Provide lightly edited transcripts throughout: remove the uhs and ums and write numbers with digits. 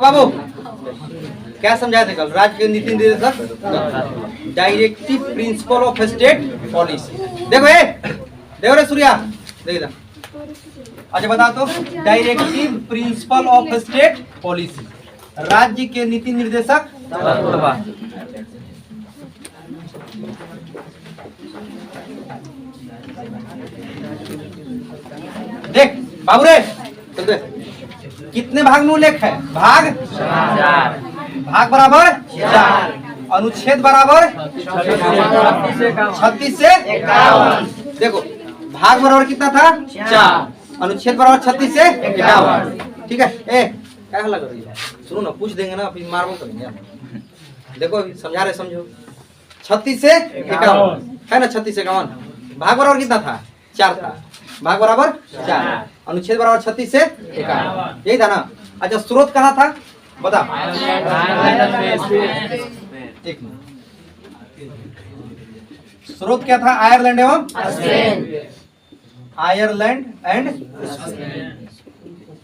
बाबू क्या समझाए थे कल? राज्य के नीति निर्देशक directive principle of state policy. देखो देखो रे सूर्या, देखो अच्छा बता तो, directive principle of state policy, राज्य के नीति निर्देशक। देख बाबू रे, कितने भाग में उल्लेख है? भाग 4, भाग बराबर 4, अनुच्छेद बराबर 36 से 51। देखो भाग बराबर कितना था? 4, अनुच्छेद बराबर 36 से 51। ठीक है, क्या हल्ला कर रही है? सुनो ना, पूछ देंगे ना, अभी मार मत करेंगे। देखो समझा रहे, समझो। 36 से 51 है ना, 36 से 51। भाग बराबर कितना था? 4 था। भाग बराबर 4, अनुच्छेद बराबर 36 से 51, यही था ना। अच्छा स्रोत कहाँ था बता? एक मिनट, स्रोत क्या था? आयरलैंड एवं आयरलैंड एंड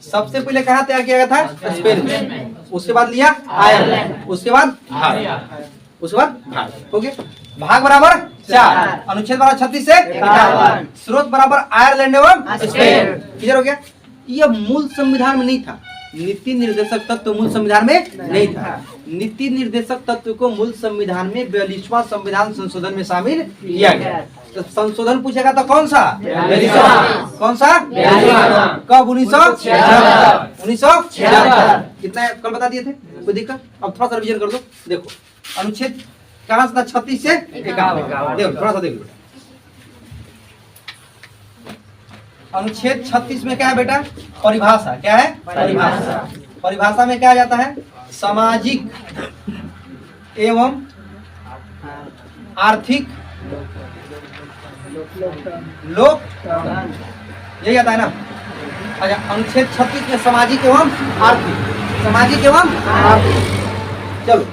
सबसे पहले कहाँ तैयार किया गया था? स्पेन में। उसके बाद लिया आयरलैंड, उसके बाद भारत, उसके बाद भारत। हो गया। भाग बराबर 4, अनुच्छेद बराबर 36 से 51, स्रोत बराबर आयरलैंड एवं स्पेन। क्लियर हो गया? यह मूल संविधान में नहीं था। नीति निर्देशक तत्व मूल संविधान में नहीं था। नीति निर्देशक तत्व को मूल संविधान में 42वां संविधान संशोधन में शामिल किया गया। तो संशोधन पूछेगा तो कौन सा? 42वां। कौन सा? 42वां। कब? 1976। कितना कल बता दिए थे, कोई दिक्कत? अब थोड़ा सा रिवीजन कर दो। देखो अनुच्छेद कहाँ से था? 36 से 51। देखो थोड़ा सा देख लो। अनुच्छेद 36 में क्या है बेटा? परिभाषा। क्या है? परिभाषा। परिभाषा में क्या आ जाता है? सामाजिक एवं आर्थिक लोक, यही आता है ना। अच्छा अनुच्छेद 36 में सामाजिक एवं आर्थिक, सामाजिक एवं आर्थिक। चलो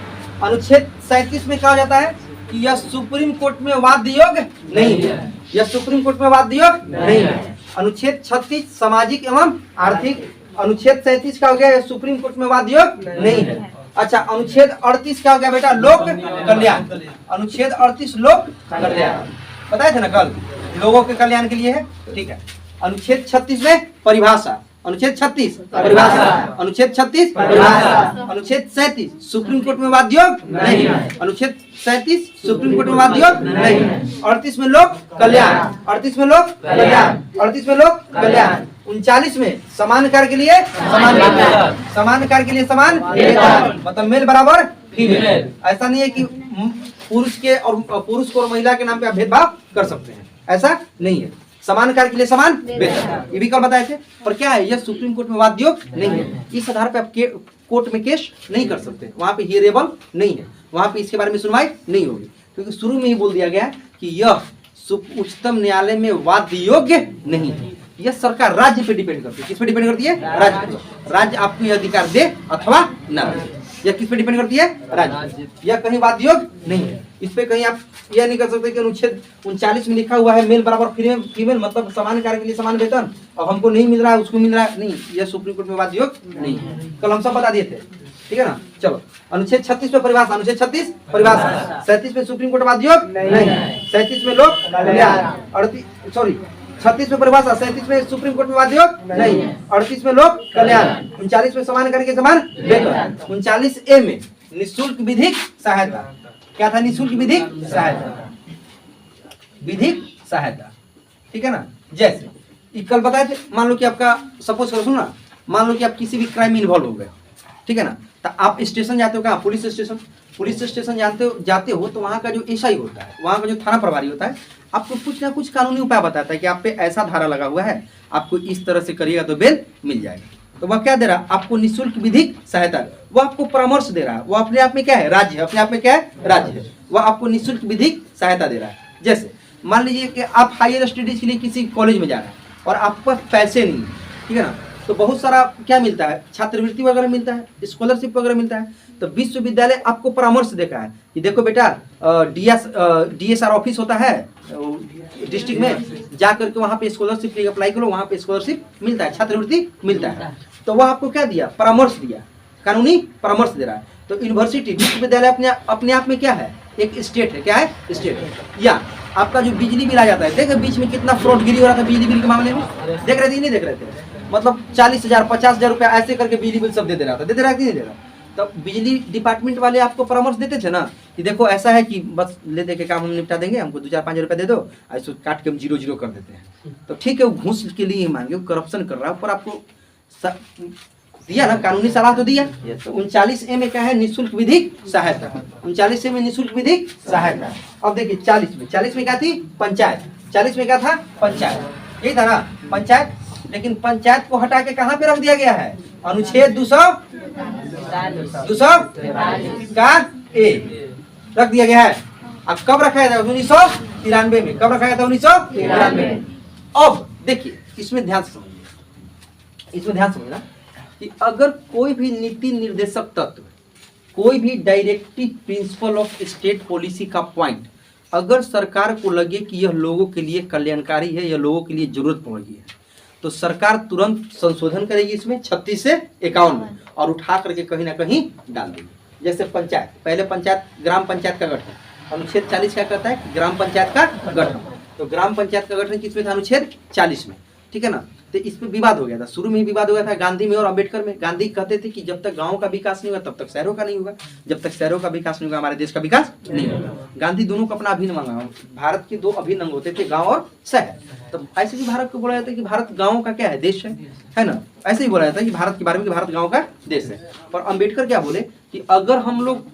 अनुच्छेद 37 में क्या हो जाता है कि यह सुप्रीम कोर्ट में वाद्य योग्य नहीं है। यह सुप्रीम कोर्ट में वाद्य योग्य नहीं है। अनुच्छेद 36 सामाजिक एवं आर्थिक। अनुच्छेद 37 का हो गया यह सुप्रीम कोर्ट में वाद्य योग्य नहीं है। अच्छा अनुच्छेद 38 क्या हो गया बेटा? लोक कल्याण। अनुच्छेद 38 लोक कल्याण बताए थे ना कल, लोगों के कल्याण के लिए है। ठीक है। अनुच्छेद 36 में परिभाषा। अनुच्छेद 36 परिभाषा। अनुच्छेद 36 परिभाषा। अनुच्छेद 37 सुप्रीम कोर्ट में वाद्य योग्य नहीं है। अनुच्छेद 37 सुप्रीम कोर्ट में वाद्य योग्य नहीं है। 38 में लोक कल्याण। 38 में लोक कल्याण। 38 में लोक कल्याण। 39 में समान कार्य के लिए समान वेतन। समान कार्य के लिए समान वेतन, मतलब मेल बराबर फीमेल। ऐसा नहीं है कि पुरुष को और महिला के नाम पे आप भेदभाव कर सकते हैं, ऐसा नहीं है। समान कार्य के लिए समान वेतन, ये भी कल बताए थे। पर क्या है, यह सुप्रीम कोर्ट में वाद्य योग्य नहीं है। इस आधार पे आप कोर्ट में केस नहीं कर सकते, वहां पे हियरेबल नहीं है, वहां पे इसके बारे में सुनवाई नहीं होगी, क्योंकि शुरू में ही बोल दिया गया कि यह उच्चतम न्यायालय में वाद्य योग्य नहीं है। यह सरकार राज्य पे डिपेंड करती है। किस पे डिपेंड करती है? राज्य पे। राज्य आपको यह अधिकार दे अथवा न दे, यह किस पे डिपेंड करती है? राज्य। यह कहीं वाद्य योग्य नहीं है। इस पे कहीं आप यह नहीं कर सकते कि अनुच्छेद 39 में लिखा हुआ है मेल बराबर फीमेल, मतलब समान कार्य के लिए समान वेतन, अब हमको नहीं मिल रहा है उसको मिल रहा है, नहीं, यह सुप्रीम कोर्ट में वाद्य योग्य नहीं है। कल हम सब बता दिए थे, ठीक है ना। चलो अनुच्छेद 36 पे परिभाषा। अनुच्छेद 36 परिभाषा। 37 में सुप्रीम कोर्ट वाद्य योग्य नहीं। 37 में लोक कल्याण। सॉरी 36 में परिभाषा, 37 में सुप्रीम कोर्ट में वाद्य योग्य नहीं, 38 में लोक कल्याण, 39 में समान करके समान वेतन, 39A में निःशुल्क विधिक सहायता। क्या था? निःशुल्क विधिक सहायता। विधिक सहायता, ठीक है ना। जैसे कल बताए थे, मान लो कि आपका सपोज करो, सुनो ना, मान लो कि आप किसी भी क्राइम में इन्वॉल्व हो गए, ठीक है ना, तो आप स्टेशन जाते हो, कहाँ? Police station. पुलिस स्टेशन जाते हो तो वहाँ का जो एसआई होता है, वहाँ का जो थाना प्रभारी होता है, आपको कुछ ना कुछ कानूनी उपाय बताता है कि आप पे ऐसा धारा लगा हुआ है, आपको इस तरह से करिएगा तो बेल मिल जाएगा। तो वह क्या दे रहा है? आपको निःशुल्क विधिक सहायता, वो आपको परामर्श दे रहा है। वो अपने आप में क्या है? राज्य है। अपने आप में क्या है? राज्य है। वह आपको निःशुल्क विधिक सहायता दे रहा है। जैसे मान लीजिए कि आप हायर स्टडीज के लिए किसी कॉलेज में जा रहे हैं और आपके पास पैसे नहीं है, ठीक है ना, तो बहुत सारा क्या मिलता है? छात्रवृत्ति वगैरह मिलता है, स्कॉलरशिप वगैरह मिलता है। तो विश्वविद्यालय आपको परामर्श देता है कि देखो बेटा, DSR ऑफिस होता है डिस्ट्रिक्ट में, जा करके वहाँ पे स्कॉलरशिप के लिए अप्लाई करो, वहाँ पे स्कॉलरशिप मिलता है, छात्रवृत्ति मिलता है। तो वह आपको क्या दिया? परामर्श दिया कानूनी परामर्श दे रहा है। तो यूनिवर्सिटी विश्वविद्यालय अपने आप में क्या है, एक स्टेट है। क्या है? स्टेट है। या आपका जो बिजली बिल आ जाता है, देख बीच में कितना फ्रॉडगिरी हो रहा था बिजली बिल के मामले में, देख रहे थे नहीं देख रहे थे? मतलब 40,000 50,000 रुपया ऐसे करके बिजली बिल सब दे रहा था, दे रहा कि नहीं दे रहा? तब बिजली डिपार्टमेंट वाले आपको परामर्श देते थे ना कि देखो ऐसा है कि बस ले दे के काम हम निपटा देंगे, हमको 2-4-5 रुपया दे दो, ऐसे काट के हम 0-0 कर देते हैं। तो ठीक है, वो घूस के लिए मांगे, वो करप्शन कर रहा है, पर आपको दिया ना, कानूनी सलाह तो दिया। तो 39A में क्या है, निःशुल्क विधिक सहायता। 39A में निःशुल्क विधिक सहायता। अब देखिए 40 में क्या थी, पंचायत। 40 में क्या था, पंचायत, यही था ना, पंचायत। लेकिन पंचायत को हटा के कहाँ पे रख दिया गया है, अनुच्छेद 243 का ए रख दिया गया है। अब कब रखा गया था, 1993 में। कब रखा गया था, 1993 में। अब देखिए इसमें ध्यान से समझना कि अगर कोई भी नीति निर्देशक तत्व, कोई भी directive principle of state policy का पॉइंट अगर सरकार को लगे कि यह लोगों के लिए कल्याणकारी है या लोगों के लिए जरूरत पड़ रही है, तो सरकार तुरंत संशोधन करेगी इसमें 36 से 51 में और उठा करके कहीं ना कहीं डाल देगी। जैसे पंचायत, पहले पंचायत ग्राम पंचायत का गठन, अनुच्छेद 40 क्या कहता है, ग्राम पंचायत का गठन। तो ग्राम पंचायत का गठन किसमें था, अनुच्छेद 40 में, ठीक है ना। तो इस पे विवाद हो गया था, शुरू में ही विवाद हो गया था गांधी में और अंबेडकर में। गांधी कहते थे कि जब तक गांव का विकास नहीं होगा तब तक शहरों का नहीं होगा, जब तक शहरों का विकास नहीं होगा हमारे देश का विकास नहीं होगा। गांधी दोनों को अपना अभिन्न मांगा, भारत के 2 अभिन्न अंग होते थे, गांव और शहर। तो ऐसे भी भारत को बोला जाता है कि भारत गाँव का क्या है, देश है ना। ऐसे ही बोला जाता है कि भारत के बारे में कि भारत गाँव का देश है। पर अम्बेडकर क्या बोले कि अगर हम लोग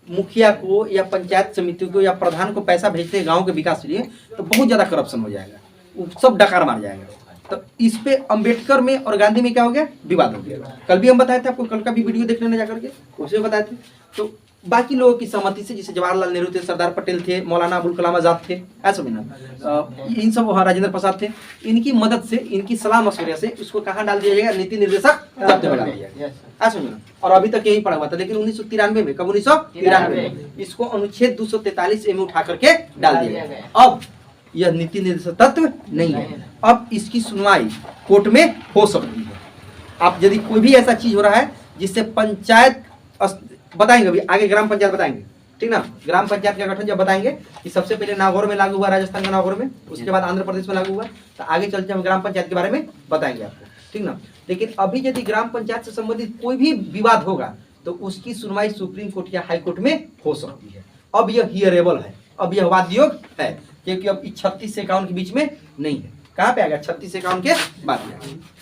मुखिया को या पंचायत समिति को या प्रधान को पैसा भेजते हैं गांव के विकास के लिए, तो बहुत ज्यादा करप्शन हो जाएगा, वो सब डकार मार जाएगा। तो इस पे अंबेडकर में और गांधी में क्या हो गया, विवाद हो गया। कल भी हम बताए थे आपको, कल का भी वीडियो देख लेना जाकर के, उसमें बताए थे। तो बाकी लोगों की सहमति से, जैसे जवाहरलाल नेहरू थे, सरदार पटेल थे, मौलाना अबुल कलाम आजाद थे, ऐसा भी ना, इन सब, वहाँ राजेंद्र प्रसाद थे, इनकी मदद से, इनकी सलाह मशवरे से उसको कहाँ डाल दिया जाएगा, नीति निर्देशक तत्व में डाल दिया जाएगा, ऐसा ना। और अभी तक यही पड़ा हुआ था, लेकिन 1993 में, कब 1993 में इसको अनुच्छेद 243A में उठा करके डाल दिया गया। अब यह नीति निर्देशक तत्व नहीं है, अब इसकी सुनवाई कोर्ट में हो सकती है। आप यदि कोई भी ऐसा चीज हो रहा है जिससे पंचायत, बताएंगे अभी आगे ग्राम पंचायत बताएंगे, ठीक ना। ग्राम पंचायत का गठन जब बताएंगे कि सबसे पहले नागौर में लागू हुआ, राजस्थान के नागौर में, उसके बाद आंध्र प्रदेश में लागू हुआ, तो आगे चलते हम ग्राम पंचायत के बारे में बताएंगे आपको, ठीक ना। लेकिन अभी यदि ग्राम पंचायत से संबंधित कोई भी विवाद होगा तो उसकी सुनवाई सुप्रीम कोर्ट या हाई कोर्ट में हो सकती है। अब यह हियरेबल है, अब यह वाद योग है, क्योंकि अब 36 से 51 के बीच में नहीं है। कहाँ पे आएगा, 36 से 51 के बाद में।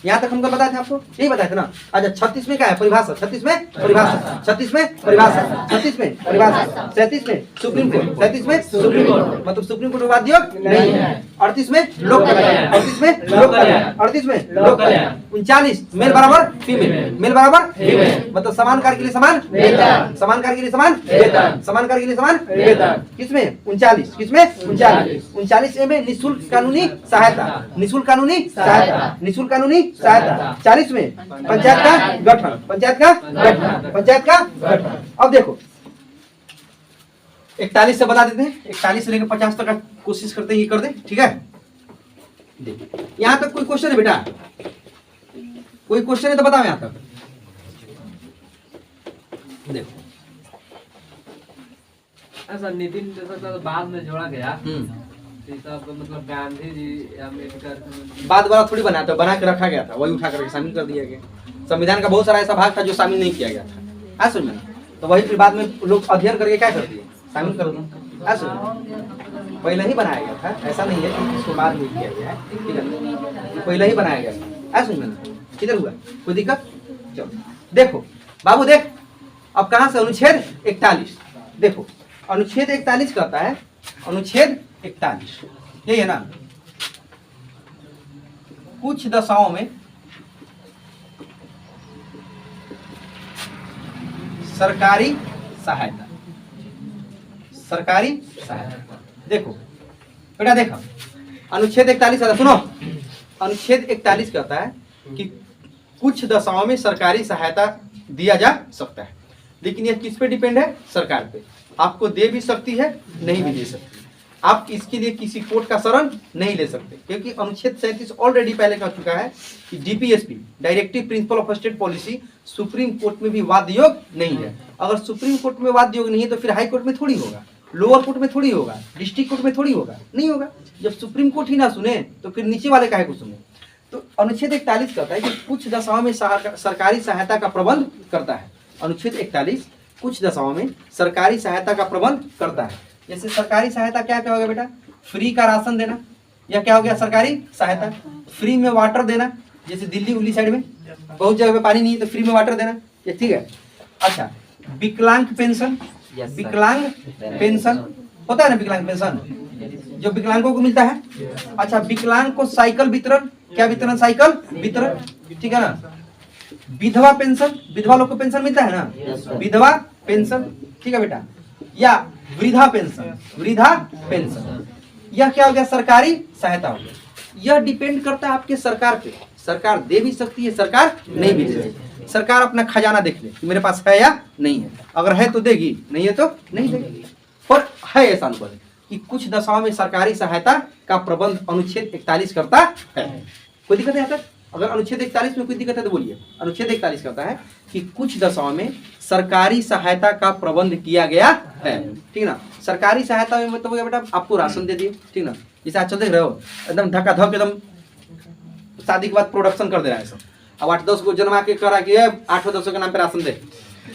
यहाँ तक हमको बताया था आपको, यही बताया था ना। अच्छा 36 में क्या है, परिभाषा। 36 में परिभाषा, 36 में परिभाषा, 36 में परिभाषा, 37 में सुप्रीम कोर्ट, 37 में सुप्रीम कोर्ट, मतलब सुप्रीम कोर्ट वाद योग नहीं है। 38 में लोक कल्याण, 38 में लोक कल्याण, 38 में लोक कल्याण, 39 मेल बराबर फीमेल, मेल बराबर फीमेल, मतलब समान कार्य के लिए समान वेतन, समान कार्य के लिए समान वेतन, समान कार्य के लिए समान वेतन। किसमें, 39, किसमें 39A में निःशुल्क कानूनी सहायता, निःशुल्क कानूनी सहायता, निःशुल्क कानूनी सहायता। 40 में पंचायत का गठन, पंचायत का गठन, पंचायत का गठन। अब देखो 41 से बता देते हैं, 41 से लेकर 50 तक का कोशिश करते हैं ये कर दे, ठीक है। देखिए यहाँ तक कोई क्वेश्चन है बेटा, कोई क्वेश्चन है तो बताओ यहाँ तक। देखो ऐसा नीति निर्देशक तो बाद में जोड़ा गया, मतलब गांधी जी अम्बेडकर बाद वाला थोड़ी बनाया था, बना के रखा गया था, वही उठा करके शामिल कर दिया गया। संविधान का बहुत सारा ऐसा भाग था जो शामिल नहीं किया गया था, ऐसा में, तो वही फिर बाद में लोग अध्ययन करके क्या कर दिए, शामिल कर दिए, ऐसा पहले ही बनाया गया था, ऐसा नहीं है कि इसको बाद में किया गया है, ठीक है, पहले ही बनाया गया, ऐसा में। किधर हुआ कोई दिक्कत, चलो देखो बाबू देख, अब कहाँ से, अनुच्छेद 41, देखो अनुच्छेद 41 कहता है, अनुच्छेद 41 यही है ना, कुछ दशाओं में सरकारी सहायता, सरकारी सहायता। देखो बेटा देखो अनुच्छेद 41 आता, सुनो अनुच्छेद 41 कहता है कि कुछ दशाओं में सरकारी सहायता दिया जा सकता है, लेकिन यह किस पे डिपेंड है, सरकार पे। आपको दे भी सकती है, नहीं भी दे सकती। आप इसके लिए किसी कोर्ट का शरण नहीं ले सकते, क्योंकि अनुच्छेद 37 ऑलरेडी पहले कह चुका है कि DPSP directive principle of state policy supreme court में भी वाद योग नहीं है। अगर सुप्रीम कोर्ट में वाद योग नहीं है तो फिर हाई कोर्ट में थोड़ी होगा, लोअर कोर्ट में थोड़ी होगा, डिस्ट्रिक्ट कोर्ट में थोड़ी होगा, नहीं होगा। जब सुप्रीम कोर्ट ही ना सुने तो फिर नीचे वाले काहे को सुने। तो अनुच्छेद 41 कहता है कि कुछ दशाओं में सरकारी सहायता का प्रबंध करता है। अनुच्छेद 41 कुछ दशाओं में सरकारी सहायता का प्रबंध करता है। जैसे सरकारी सहायता क्या क्या हो गया बेटा, फ्री का राशन देना, या क्या हो गया सरकारी सहायता, फ्री में वाटर देना, जैसे दिल्ली उल्ली साइड में बहुत जगह पे पानी नहीं है तो फ्री में वाटर देना, ये ठीक है। अच्छा, विकलांग पेंशन, विकलांग पेंशन होता है ना, विकलांग पेंशन जो विकलांगों को मिलता है। अच्छा, विकलांग को साइकिल वितरण, क्या वितरण, साइकिल वितरण, ठीक है ना। विधवा पेंशन, विधवा लोग को पेंशन मिलता है ना, विधवा पेंशन, ठीक है बेटा। या वृद्धा पेंशन, वृद्धा पेंशन, यह क्या हो गया सरकारी सहायता हो गया। यह डिपेंड करता है आपके सरकार पे, सरकार दे भी सकती है, सरकार नहीं भी दे सकती। सरकार अपना खजाना देख ले कि मेरे पास है या नहीं है, अगर है तो देगी, नहीं है तो नहीं देगी। पर है ऐसा अनुभव कि कुछ दशाओं में सरकारी सहायता का प्रबंध अनुच्छेद 41 करता है। कोई दिक्कत है? अगर अनुच्छेद 41 में कोई दिक्कत है तो बोलिए। अनुच्छेद 41 कहता है कि कुछ दशाओं में सरकारी सहायता का प्रबंध किया गया है, ठीक ना। सरकारी सहायता में मतलब बेटा आपको राशन दे दिए, ठीक ना। जैसे आजकल देख रहे हो एकदम धक्का धक, एकदम शादी के बाद प्रोडक्शन कर दे रहा है सब। अब 8-10 को जन्मा के करा के 8-10 के नाम पे राशन दे,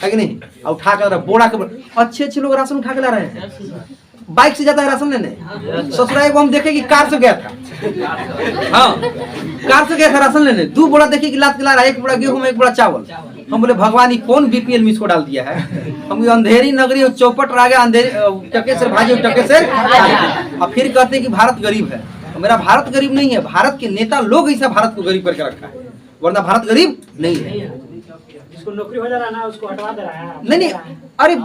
है कि नहीं। अब उठा कर बोरा के अच्छे लोग राशन उठा के ला रहे हैं, बाइक से जाता है राशन लेने। ससुराल को हम देखे कि कार से गया था, हाँ कार से गया था राशन लेने, 2 बोरा देखे कि लाद के ला रहा है, 1 बोरा गेहूं में 1 बोरा चावल। हम बोले भगवान कौन बीपीएल में इसको डाल दिया है। हम अंधेरी नगरी और चौपट रह गया, अंधेरी टके से भाजी टके से, और फिर कहते हैं कि भारत गरीब है। मेरा भारत गरीब नहीं है, भारत के नेता लोग ऐसा भारत को गरीब करके रखा है, वरना भारत गरीब नहीं है। इसको नौकरी हो जा रहा है ना, उसको हटवा दे रहा है। नहीं, अरे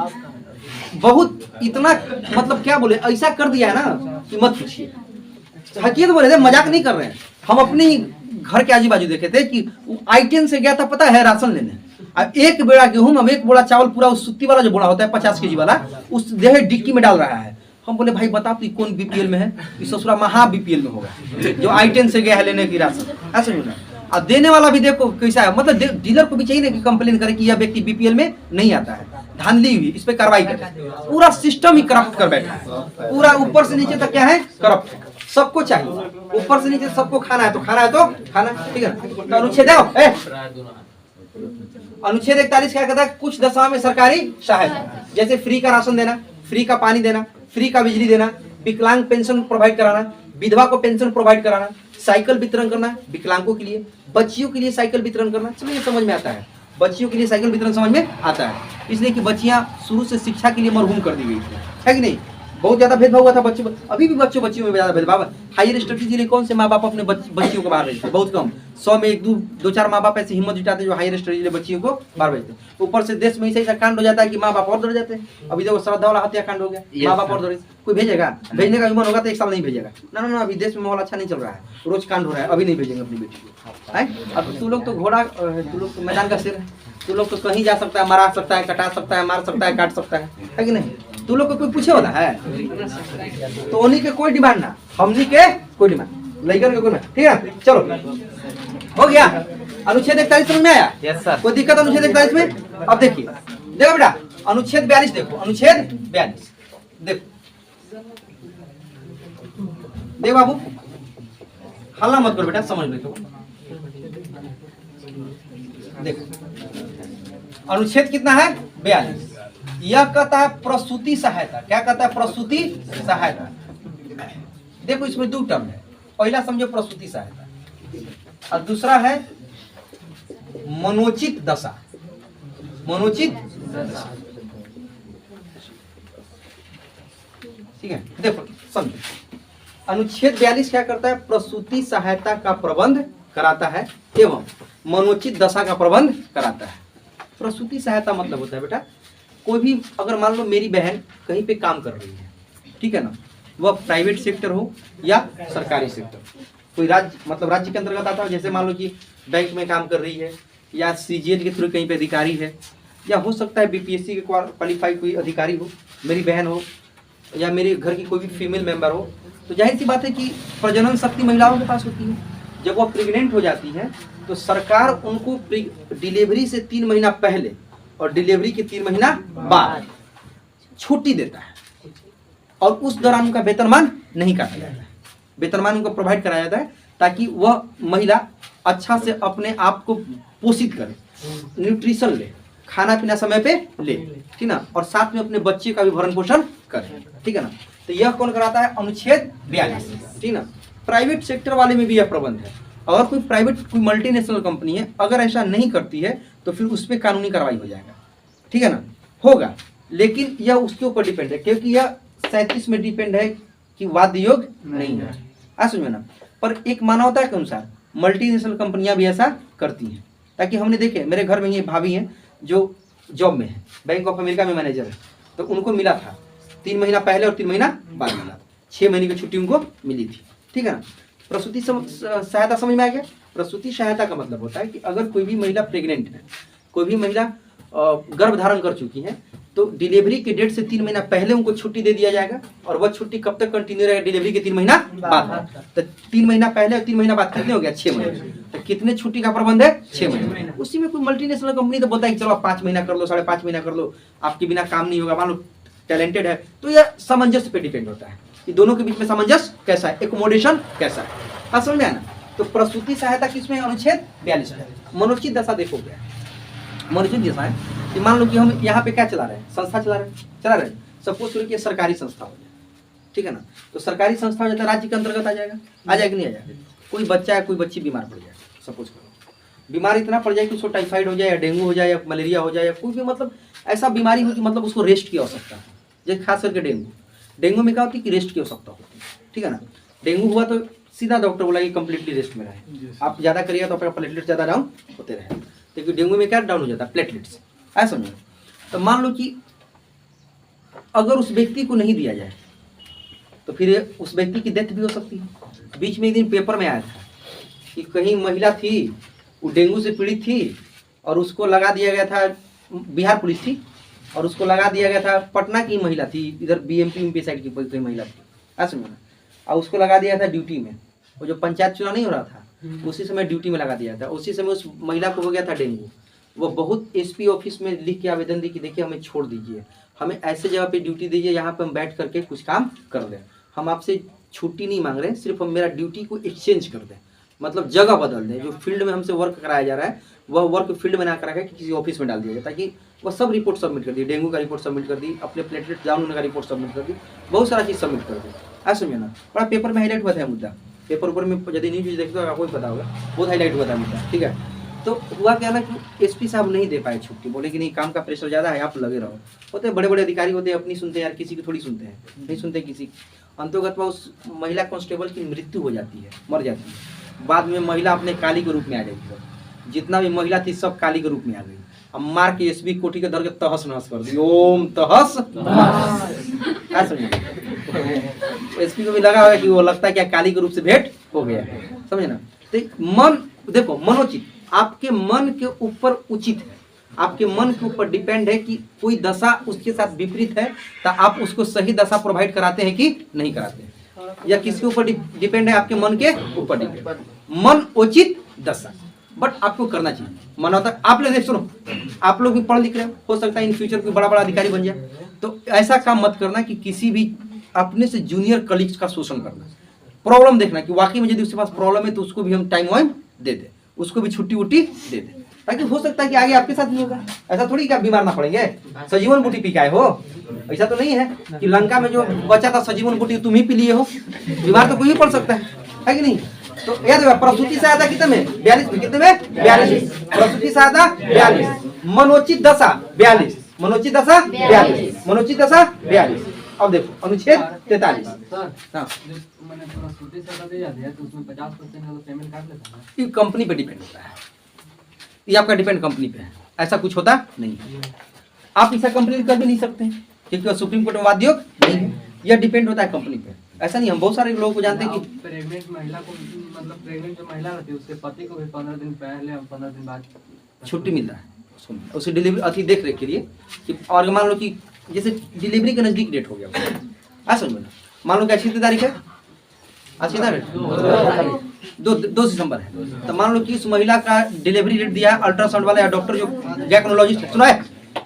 बहुत इतना मतलब क्या बोले, ऐसा कर दिया है ना कि मत पूछिए। हकीकत बोले थे, मजाक नहीं कर रहे हैं। हम अपनी घर के आजू बाजू देखे थे कि I-10 से गया था पता है राशन लेने, अब 1 बोरा गेहूं, अब 1 बोरा चावल, पूरा उस सुत्ती वाला जो बोरा होता है 50 केजी वाला, उस देह डिक्की में डाल रहा है। हम बोले भाई बता तू कौन बीपीएल में है, कि ससुरा महा बीपीएल में होगा जो I-10 से गया है लेने की राशन, ऐसा नहीं ना। और देने वाला भी देखो कैसा है, मतलब डीलर को भी चाहिए ना कि कंप्लेन करे कि यह व्यक्ति बीपीएल में नहीं आता है, धांधली हुई, इस पे कार्रवाई करे। पूरा सिस्टम ही करप्ट कर बैठा है, पूरा ऊपर से नीचे तक क्या है, करप्ट। सबको चाहिए, ऊपर से नीचे सबको खाना है तो खाना, ठीक है। तो अनुच्छेद अनुच्छेद 41 क्या कहता है, कुछ दशाओं में सरकारी सहायता, जैसे फ्री का राशन देना, फ्री का पानी देना, फ्री का बिजली देना, विकलांग पेंशन प्रोवाइड कराना, विधवा को पेंशन प्रोवाइड कराना, साइकिल वितरण करना विकलांगों के लिए, बच्चियों के लिए साइकिल वितरण करना। चलो ये समझ में आता है, बच्चियों के लिए साइकिल वितरण समझ में आता है, इसलिए कि बच्चियां शुरू से शिक्षा के लिए मरहूम कर दी गई थी, है कि नहीं। बहुत ज्यादा भेदभाव हुआ था बच्चों, अभी भी बच्चियों में ज्यादा भेदभाव है। हायर स्टडीज के लिए कौन से माँ बाप अपने बच्चियों को बाहर भेजते, बहुत कम, 100 में 1-2-4 माँ बाप ऐसे हिम्मत जुटाते जो हायर स्टडीज के लिए बच्चियों को बाहर भेजते। ऊपर से देश में ऐसा कांड हो जाता है कि माँ बाप और डर जाते हैं। अभी देखो श्रद्धा वाला हत्याकांड हो गया, माँ बाप और डरे, कोई भेजेगा, भेजने का मन होगा तो 1 साल नहीं भेजेगा, ना अभी देश में माहौल अच्छा नहीं चल रहा है, रोज कांड हो रहा है, अभी नहीं भेजेंगे अपनी बेटी को, है। अब तू लोग तो घोड़ा, तू लोग तो मैदान का शेर है, तू लोग तो कहीं जा सकता है, मरा सकता है, कटा सकता है, मार सकता है, काट सकता है कि नहीं। तू लोग को कोई पूछे वाला है तो उन्हीं के कोई डिमांड ना, हमनी के कोई डिमांड, लड़कन के कोई ना, ठीक है। चलो हो गया, अनुच्छेद 41 समझ में आया? Yes sir. कोई दिक्कत अनुच्छेद 41 में? अब देखिए, देखो बेटा अनुच्छेद 42 देखो, अनुच्छेद 42 देखो, देख बाबू हल्ला मत करो बेटा, समझ लो। देखो अनुच्छेद कितना है, 42। यह कहता है प्रसूति सहायता, क्या कहता है, प्रसूति सहायता। देखो इसमें 2 टर्म है, पहला समझो प्रसूति सहायता और दूसरा है मनोचित दशा, मनोचित दशा, ठीक है। देखो समझो, अनुच्छेद 42 क्या करता है, प्रसूति सहायता का प्रबंध कराता है एवं मनोचित दशा का प्रबंध कराता है। प्रसूति सहायता मतलब होता है बेटा, कोई भी अगर मान लो मेरी बहन कहीं पे काम कर रही है, ठीक है ना, वह प्राइवेट सेक्टर हो या सरकारी सेक्टर, कोई राज्य मतलब राज्य के अंतर्गत आता है, जैसे मान लो कि बैंक में काम कर रही है या सीजीएल के थ्रू कहीं पे अधिकारी है, या हो सकता है बीपीएससी के क्वालिफाई कोई अधिकारी हो, मेरी बहन हो, या मेरे घर की कोई भी फीमेल मेंबर हो, तो जाहिर सी बात है कि प्रजनन शक्ति महिलाओं के पास होती है। जब वो प्रेग्नेंट हो जाती है तो सरकार उनको डिलीवरी से 3 महीना पहले और डिलीवरी के 3 महीना बाद छुट्टी देता है, और उस दौरान उनका वेतनमान नहीं काटा जाता है। वेतनमान उनको प्रोवाइड कराया जाता है ताकि वह महिला अच्छा से अपने आप को पोषित करे, न्यूट्रिशन ले, खाना पीना समय पे ले, ठीक ना, और साथ में अपने बच्चे का भी भरण पोषण करे, ठीक है ना। तो यह कौन कराता है? अनुच्छेद 42, ठीक ना। प्राइवेट सेक्टर वाले में भी यह प्रबंध है। अगर कोई प्राइवेट कोई मल्टीनेशनल कंपनी है अगर ऐसा नहीं करती है तो फिर उस पर कानूनी कार्रवाई हो जाएगा, ठीक है ना, होगा। लेकिन यह उसके ऊपर डिपेंड है, क्योंकि यह 37 में डिपेंड है कि वाद्य योग नहीं है, आ समझ में ना। पर एक मानवता के अनुसार मल्टीनेशनल कंपनियां भी ऐसा करती हैं, ताकि हमने देखे मेरे घर में ये भाभी हैं जो जॉब में है, बैंक ऑफ अमेरिका में मैनेजर है, तो उनको मिला था 3 महीना पहले और 3 महीना बाद मिला, 6 महीने की छुट्टी उनको मिली थी, ठीक है ना। प्रसूति सहायता समझ में आ गया? प्रसूति सहायता का मतलब होता है कि अगर कोई भी महिला प्रेग्नेंट है, कोई भी महिला गर्भ धारण कर चुकी है, तो डिलीवरी के डेट से 3 महीना पहले उनको छुट्टी दे दिया जाएगा, और वह छुट्टी कब तक कंटिन्यू रहेगा? डिलीवरी के 3 महीना बाद। तो 3 महीना पहले और 3 महीना बाद कितने हो गया? 6 महीने। तो कितने छुट्टी का प्रबंध है? 6 महीने। उसी में कोई मल्टीनेशनल कंपनी तो बोलता है कि चलो 5 महीना कर लो, 5.5 महीना कर लो, आपके बिना काम नहीं होगा, मान लो टैलेंटेड है, तो यह सामंजस्य पे डिपेंड होता है कि दोनों के बीच में सामंजस्य कैसा है, एकोमोडेशन कैसा है, समझ में आया ना। तो प्रसूति सहायता किसमें? अनुच्छेद 42 है। मनोचित दशा देखो क्या मनोचित दशा है कि मान लो कि हम यहाँ पे क्या चला रहे हैं, संस्था चला रहे हैं, सपोज करो कि सरकारी संस्था हो जाए, ठीक है ना। तो सरकारी संस्था हो जाता है राज्य के अंतर्गत आ जाएगा कि नहीं आ जाएगा? कोई बच्चा है, कोई बच्ची बीमार पड़ जाए, सपोज करो बीमार इतना पड़ जाए कि उसको टाइफाइड हो जाए या डेंगू हो जाए या मलेरिया हो जाए या कोई भी मतलब ऐसा बीमारी हो कि मतलब उसको रेस्ट की आवश्यकता है। जैसे खास करके डेंगू में क्या होती है कि रेस्ट की आवश्यकता होती है, ठीक है ना। डेंगू हुआ तो सीधा डॉक्टर बोला कि कंप्लीटली रेस्ट में रहे, आप ज़्यादा करिएगा तो आपका प्लेटलेट ज़्यादा डाउन होते रहे, क्योंकि डेंगू में क्या डाउन हो जाता है? प्लेटलेट्स, ऐसा समझो। तो मान लो कि अगर उस व्यक्ति को नहीं दिया जाए तो फिर उस व्यक्ति की डेथ भी हो सकती है। बीच में एक दिन पेपर में आया था कि कहीं महिला थी, वो डेंगू से पीड़ित थी और उसको लगा दिया गया था, बिहार पुलिस थी और उसको लगा दिया गया था, पटना की महिला थी, इधर बीएमपी साइड की कोई महिला थी, ऐसा समझो, और उसको लगा दिया था ड्यूटी में। वो जो पंचायत चुनाव नहीं हो रहा था उसी समय ड्यूटी में लगा दिया था, उसी समय उस महिला को हो गया था डेंगू। वो बहुत एसपी ऑफिस में लिख के आवेदन दी कि देखिए हमें छोड़ दीजिए, हमें ऐसे जगह पे ड्यूटी दीजिए जहाँ पे हम बैठ करके कुछ काम कर लें, हम आपसे छुट्टी नहीं मांग रहे, सिर्फ हम मेरा ड्यूटी को एक्सचेंज कर दें, मतलब जगह बदल दें, जो फील्ड में हमसे वर्क कराया जा रहा है वह वर्क फील्ड में ना करा कि किसी ऑफिस में डाल दिया जाए, ताकि वह सब रिपोर्ट सबमिट कर दी, डेंगू का रिपोर्ट सबमिट कर दी, अपने प्लेटलेट डाउन होने का रिपोर्ट सबमिट कर दी, बहुत सारा चीज़ सबमिट कर दी, ऐसा समझे ना। बड़ा पेपर में हाईलाइट हुआ था मुद्दा, पेपर ऊपर में यदि न्यूज देखते हो आपको पता होगा, बहुत हाईलाइट हुआ था मुद्दा, ठीक है। तो हुआ क्या ना कि एसपी साहब नहीं दे पाए छुट्टी, बोले कि नहीं काम का प्रेशर ज़्यादा है, आप लगे रहो। होते बड़े बड़े अधिकारी होते हैं, अपनी सुनते हैं यार, किसी की थोड़ी सुनते हैं, नहीं सुनते किसी। अंतोगत में उस महिला कांस्टेबल की मृत्यु हो जाती है, मर जाती है। बाद में महिला अपने काली के रूप में आ जाती है, जितना भी महिला थी सब काली के रूप में आ गई। अब मार के एसपी कोठी के दर के तहस नहस कर दी, ओम तहस। एसपी को भी लगा होगा कि वो लगता है क्या काली के रूप से भेंट हो गया है, समझे ना। तो मन देखो, मनोचित आपके मन के ऊपर उचित है, आपके मन के ऊपर डिपेंड है कि कोई दशा उसके साथ विपरीत है तो आप उसको सही दशा प्रोवाइड कराते हैं कि नहीं कराते हैं, या किसके ऊपर डिपेंड है? आपके मन के ऊपर डिपेंड। मन उचित दशा, बट आपको करना चाहिए। मानवता आप लोग देख सुनो, आप लोग भी पढ़ लिख रहे हो सकता है इन फ्यूचर कोई बड़ा बड़ा अधिकारी बन जाए, तो ऐसा काम मत करना कि किसी भी अपने से जूनियर कलीग्स का शोषण करना। प्रॉब्लम देखना कि वाकई में यदि उसके पास प्रॉब्लम है तो उसको भी हम टाइम वाइम दे दे, उसको भी छुट्टी उट्टी दे दे, ताकि हो सकता है कि आगे आपके साथ नहीं होगा। ऐसा थोड़ी कि आप बीमार ना पड़ेंगे, सजीवन बूटी पी के आए हो, ऐसा तो नहीं है कि लंका में जो बचा था सजीवन बूटी तुम ही पी लिए हो, बीमार तो कोई भी पड़ सकता है कि नहीं। तो याद रखो, प्रसूति सहायता कितने में? 42 में, कितने में? 42। प्रसूति सहायता 42, मनोचित दशा 42, मनोचित दशा 42, मनोचित दशा 42। अब देखो अनुच्छेद 43। हाँ, मैंने प्रसूति सहायता दे जाती है तो उसमें 50% का पेमेंट काट लेता है। ये कंपनी पे डिपेंड होता है, ये आपका डिपेंड कंपनी पे है, ऐसा कुछ होता नहीं है। आप ऐसा कंप्लेन कर भी नहीं सकते क्योंकि सुप्रीम कोर्ट में वाद योग नहीं है, यह डिपेंड होता है कंपनी पे। ऐसा नहीं, हम बहुत सारे लोगों को जानते हैं कि प्रेग्नेंट महिला को, मतलब प्रेग्नेंट जो महिला रहती है उसके पति को भी 15 दिन पहले और 15 दिन बाद छुट्टी मिलता है उसकी डिलीवरी अति देख रेख के लिए कि, और मान लो कि जैसे डिलीवरी का नजदीक डेट हो गया समझ में? मान लो कि अच्छी तारीख है, अच्छी तारीख 2 दिसंबर है, तो मान लो कि उस महिला का डिलीवरी डेट दिया है अल्ट्रासाउंड वाला या डॉक्टर जो गैक्नोलॉजिस्ट सुना है,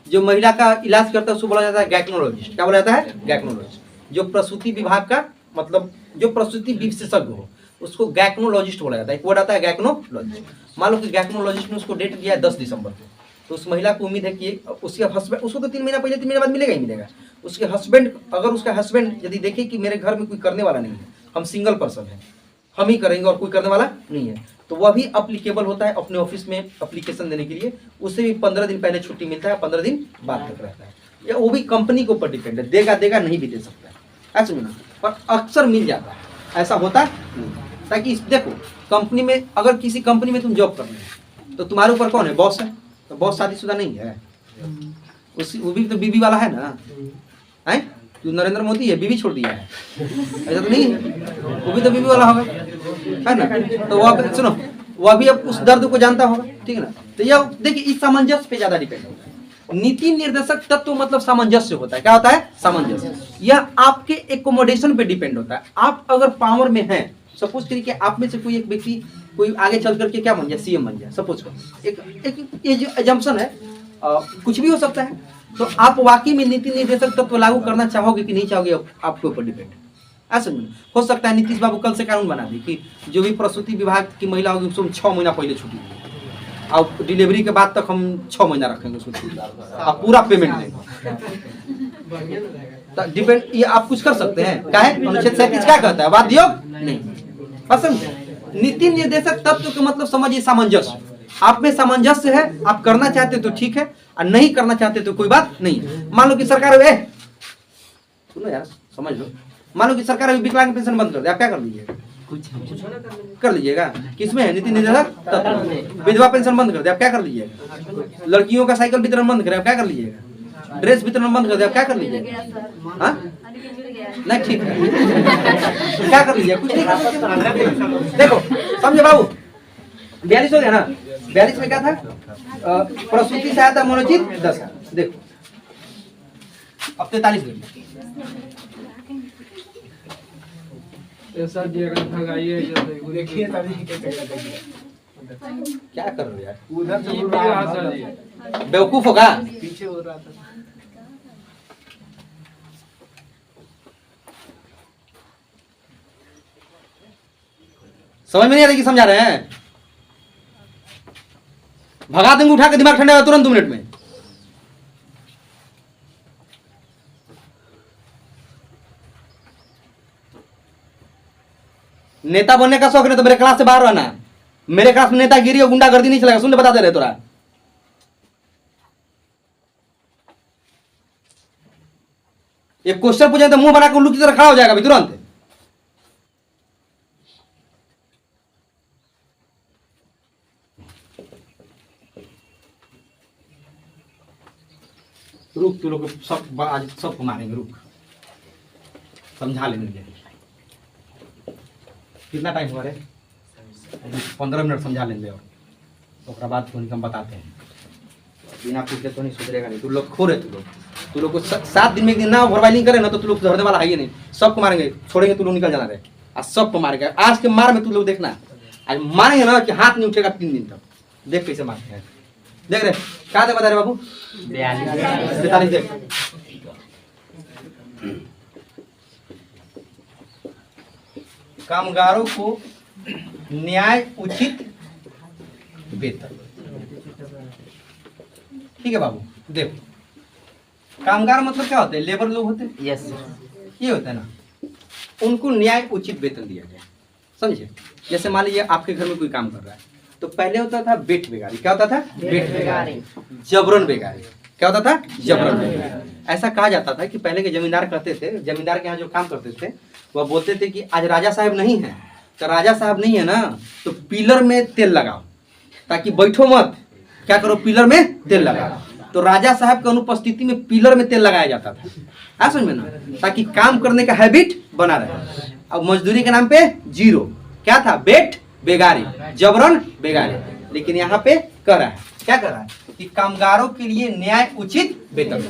जो महिला का इलाज करता है उसको बोला जाता है गैक्नोलॉजिस्ट। क्या बोला जाता है? गैक्नोलॉजिस्ट। जो प्रसूति विभाग का मतलब जो प्रसूति विशेषज्ञ हो उसको गैक्नोलॉजिस्ट बोला जाता है। एक वर्ड आता है गैक्नोलॉजिस्ट। मान लो कि गैक्नोलॉजिस्ट ने उसको डेट दिया है 10 दिसंबर को, तो उस महिला को उम्मीद है कि उसके हस्बैंड, उसको तो 3 महीना पहले 3 महीने बाद मिलेगा ही मिलेगा। उसके हस्बैंड, अगर उसका हस्बैंड यदि देखे कि मेरे घर में कोई करने वाला नहीं है, हम सिंगल पर्सन है, हम ही करेंगे और कोई करने वाला नहीं है, तो वह भी अप्लीकेबल होता है अपने ऑफिस में एप्लीकेशन देने के लिए। उससे भी 15 दिन पहले छुट्टी मिलता है, 15 दिन बाद तक रहता है। या वो भी कंपनी के ऊपर डिपेंड है, देगा देगा नहीं भी दे सकता है, ऐसा ना, पर अक्सर मिल जाता है, ऐसा होता है। ताकि देखो कंपनी में, अगर किसी कंपनी में तुम जॉब कर रहे हो तो तुम्हारे ऊपर कौन है? बॉस है। तो बॉस शादीशुदा नहीं है, वो भी तो बीवी वाला है ना, है? तो नरेंद्र मोदी है, बीवी छोड़ दिया है, ऐसा तो नहीं है, वो भी तो बीवी वाला होगा, है ना? तो वह सुनो, वह भी अब उस दर्द को जानता होगा, ठीक है ना? तो यह देखिए इस सामंजस्य पे ज्यादा डिपेंड होता है। नीति निर्देशक तत्व मतलब सामंजस्य होता है। क्या होता है? सामंजस्य। यह आपके एकोमोडेशन पे डिपेंड होता है। आप अगर पावर में हैं, सपोज करिए कि आप में से कोई एक व्यक्ति कोई आगे चल करके क्या बन जाए, सीएम बन जाए, सपोज करो, एक एजम्पशन है, कुछ भी हो सकता है। तो आप वाकई में नीति निर्देशक तत्व लागू करना चाहोगे कि नहीं चाहोगे, आपके ऊपर डिपेंड है। ऐसा नहीं हो सकता है नीतीश बाबू कल से कानून बना दे कि जो भी प्रसूति विभाग की महिला होगी उसको 6 महीना पहले छुट्टी देंगे और डिलीवरी के बाद तक हम 6 महीना रखेंगे छुट्टी और पूरा पेमेंट देंगे। डिपेंड, ये आप कुछ कर सकते हैं। क्या है अनुच्छेद 37 क्या कहता है? बात दियो नहीं पसंद। नीति निर्देशक तत्व का मतलब समझिए सामंजस्य। आप में सामंजस्य है, आप करना चाहते तो ठीक है और नहीं करना चाहते तो कोई बात नहीं। मान लो कि सरकार सुनो यार समझ लो, मान लो कि सरकार अभी विकलांग पेंशन बंद कर दे, आप क्या कर लीजिएगा? कुछ कर लीजिएगा। किसमें है नीति निर्देशक तत्व? विधवा पेंशन बंद कर दे, आप क्या कर लीजिएगा? लड़कियों का साइकिल वितरण बंद करे, आप क्या कर लीजिएगा? ड्रेस वितरण बंद कर दे, आप क्या कर लीजिएगा? हाँ नहीं ठीक है, क्या कर लीजिए? कुछ नहीं कर सकते। देखो समझे बाबू, 42 हो गया ना? 42 में क्या था? प्रसूति सहायता मनोचित 10। देखो अब 43 हो गया। ऐसा जी अगर ठगाइए देखिए क्या कर रहे हो यार? उधर से बोल रहा है सर जी, बेवकूफ होगा। पीछे हो रहा था। समझ में नहीं आ रही कि समझा रहे हैं? भगा देंगे उठा के, दिमाग ठंडा होगा तुरंत 2 मिनट में। नेता बनने का शौक नहीं तो मेरे क्लास से बाहर रहना। मेरे क्लास में नेतागिरी और गुंडागर्दी नहीं चलेगा, सुन ले बता दे रहे तोरा। एक क्वेश्चन पूछे तो मुंह बना के उल्लू की तरह खड़ा हो जाएगा अभी तुरंत। रुक, तू लोग सब आज सबको मारेंगे, रुक समझा लेंगे। कितना टाइम हुआ रे? 15 मिनट समझा लेंगे और उसके बाद हम बताते हैं। बिना पूछे तो नहीं सुधरेगा नहीं। तू लोग खो रहे, तू लोग को 7 दिन में एक दिन ना ओवरवाइलिंग करे ना तो तू लोग सुधरने वाला है ही नहीं। सबको मारेंगे, छोड़ेंगे तू लोग निकल जाना रहे। आज सबको मारेंगे। आज के मार में तू लोग देखना, आज मारेंगे ना कि हाथ नहीं उठेगा 3 दिन तक। देख कैसे मारते हैं, देख रहे क्या दे बता रहे बाबू? 42 देख। कामगारों को न्याय उचित वेतन, ठीक है बाबू। देखो कामगार मतलब क्या होते हैं? लेबर लोग होते हैं। यस ये होता है ना, उनको न्याय उचित वेतन दिया जाए, समझे? जैसे मान लीजिए आपके घर में कोई काम कर रहा है तो पहले होता था बेट बेगारी। क्या होता था? बेट बेगारी। जबरन बेगारी। क्या होता था? जबरन बेगारी। ऐसा कहा जाता था कि पहले के जमींदार कहते थे, जमींदार के यहाँ जो काम करते थे वह बोलते थे कि आज राजा साहब नहीं है तो राजा साहब नहीं है ना तो पिलर में तेल लगाओ ताकि बैठो मत, क्या करो? पिलर में तेल लगाओ। तो राजा साहब की अनुपस्थिति में पिलर में तेल लगाया जाता था, समझ में ना, ताकि काम करने का हैबिट बना रहे। अब मजदूरी के नाम पे 0 क्या था? बेट बेगारी, जबरन बेगारी। लेकिन यहाँ पे कर रहा है, क्या कर रहा है कि कामगारों के लिए न्याय उचित वेतन।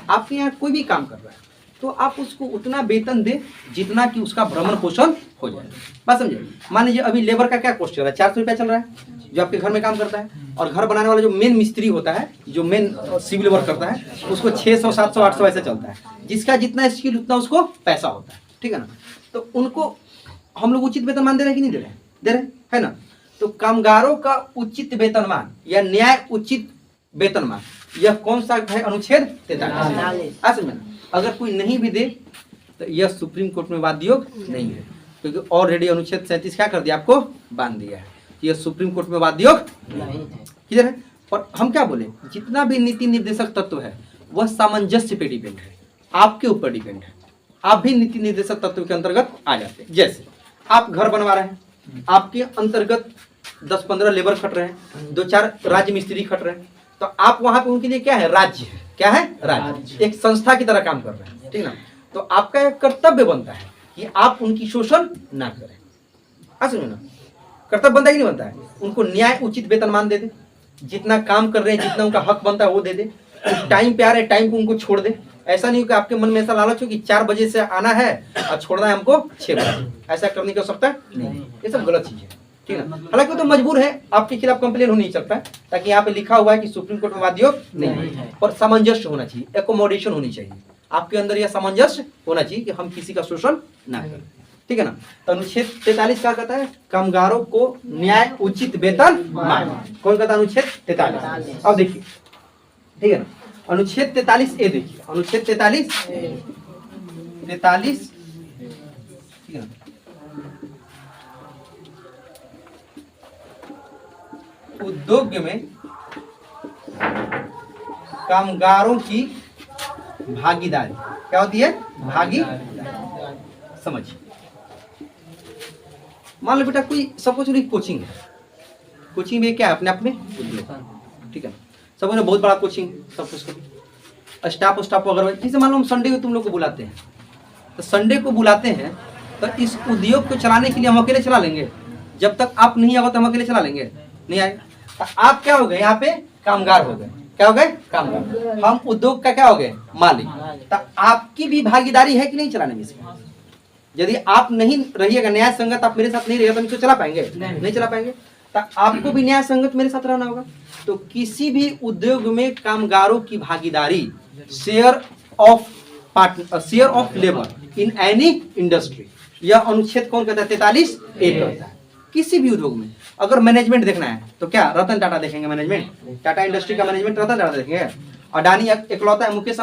आपके यहाँ कोई भी काम कर रहा है, तो आप उसको उतना वेतन दे जितना कि उसका भ्रमण पोषण हो जाए। बात समझे? मान लीजिए अभी लेबर का क्या कॉस्ट चल रहा है, 400 रुपया चल रहा है जो आपके घर में काम करता है, और घर बनाने वाला जो मेन मिस्त्री होता है, जो मेन सिविल वर्क करता है, उसको 600 700 800 ऐसे चलता है। जिसका जितना स्किल उतना उसको पैसा होता है, ठीक है ना। तो उनको हम लोग उचित वेतनमान दे रहे हैं कि नहीं दे रहे हैं? दे रहे हैं, है ना। तो कामगारों का उचित वेतनमान या न्याय उचित वेतनमान, यह कौन सा है? अनुच्छेद 43। समझ में? अगर कोई नहीं भी दे तो यह सुप्रीम कोर्ट में वाद योग नहीं है, क्योंकि ऑलरेडी अनुच्छेद 37 क्या कर दिया, आपको बांध दिया है। यह सुप्रीम कोर्ट में वाद योग नहीं है, क्लियर है। और हम क्या बोले, जितना भी नीति निर्देशक तत्व है वह सामंजस्य पे डिपेंड है, आपके ऊपर डिपेंड है। आप भी नीति निर्देशक तत्व के अंतर्गत आ जाते हैं। जैसे आप घर बनवा रहे हैं, आपके अंतर्गत 10-15 लेबर खट रहे हैं, 2-4 राज्य मिस्त्री खट रहे हैं, तो आप वहां पे उनके लिए क्या है, राज्य है। क्या है? राज्य। एक संस्था की तरह काम कर रहे हैं, ठीक ना। तो आपका एक कर्तव्य बनता है कि आप उनकी शोषण ना करें। समझो ना, कर्तव्य बनता है कि नहीं बनता है? उनको न्याय उचित वेतनमान दे दे, जितना काम कर रहे हैं, जितना उनका हक बनता है वो दे दे, टाइम पे आ रहे टाइम को उनको छोड़ दे। ऐसा नहीं हो कि आपके मन में ऐसा लालच हो कि 4 बजे से आना है और छोड़ना है हमको 6 बजे, ऐसा करने की आवश्यकता नहीं। ये सब गलत चीज है, ठीक है। हालांकि वो तो मजबूर है, आपके खिलाफ कंप्लेन हो नहीं सकता है, ताकि यहाँ पे लिखा हुआ है कि सुप्रीम कोर्ट में वाद योग नहीं है, पर सामंजस्य होना चाहिए, एकोमोडेशन होनी चाहिए। आपके अंदर यह सामंजस्य होना चाहिए कि हम किसी का शोषण ना करें, ठीक है ना। तो अनुच्छेद 43 क्या कहता है? कामगारों को न्याय उचित वेतन मान। कौन कहता है? अनुच्छेद 43। अब देखिए, ठीक है ना, अनुच्छेद 43A देखिए, अनुच्छेद 43, ठीक है ना। उद्योग में कामगारों की भागीदारी क्या होती है? भागीदारी। समझिए, मान लो बेटा कोई सपोज कोचिंग है, कोचिंग में क्या है अपने आप में उद्योग, ठीक है। सब ने बहुत बड़ा कोचिंग, सब कुछ स्टाफ अगर जैसे मान लो हम संडे को तुम लोग को बुलाते हैं, तो संडे को बुलाते हैं तो इस उद्योग को चलाने के लिए हम अकेले चला लेंगे? जब तक आप नहीं आओगे तो हम अकेले चला लेंगे? नहीं आएगा। तो आप क्या हो गए यहाँ पे? कामगार हो गए। क्या हो गए? कामगार। हम उद्योग का क्या हो गए? मालिक। तो आपकी भी भागीदारी है कि नहीं चलाने में इसमें? यदि आप नहीं रहिएगा न्याय संगत, आप मेरे साथ नहीं रहिएगा तो हम इसको चला पाएंगे? नहीं चला पाएंगे। तो आपको भी न्याय संगत मेरे साथ रहना होगा। तो किसी भी उद्योग में कामगारों की भागीदारी, share of labour in any industry, यह अनुच्छेद कौन कहता है? 43A कहता है। किसी भी उद्योग में अगर मैनेजमेंट देखना है तो क्या रतन टाटा देखेंगे? मैनेजमेंट टाटा इंडस्ट्री का मैनेजमेंट रतन टाटा देखेंगे? अडानी एकलौता है, मुकेश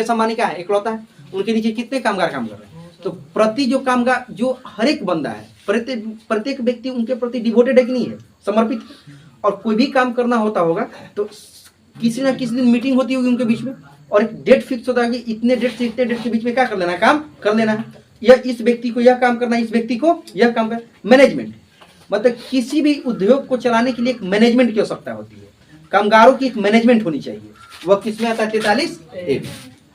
अंबानी का है, एकलौता है। उनके नीचे कितने कामगार काम कर रहे हैं? तो प्रति जो कामगार, जो हर एक बंदा है, प्रत्येक व्यक्ति उनके प्रति डिवोटेड है कि नहीं है? समर्पित। और कोई भी काम करना होता होगा तो किसी ना किसी दिन मीटिंग होती होगी उनके बीच में, और एक डेट फिक्स होता है कि इतने डेट से इतने डेट के बीच में क्या कर लेना, काम कर लेना है, या इस व्यक्ति को यह काम करना है, इस व्यक्ति को यह काम करना। मैनेजमेंट मतलब किसी भी उद्योग को चलाने के लिए एक मैनेजमेंट की आवश्यकता होती है। कामगारों की एक मैनेजमेंट होनी चाहिए। वह किसमें आता है? 43A।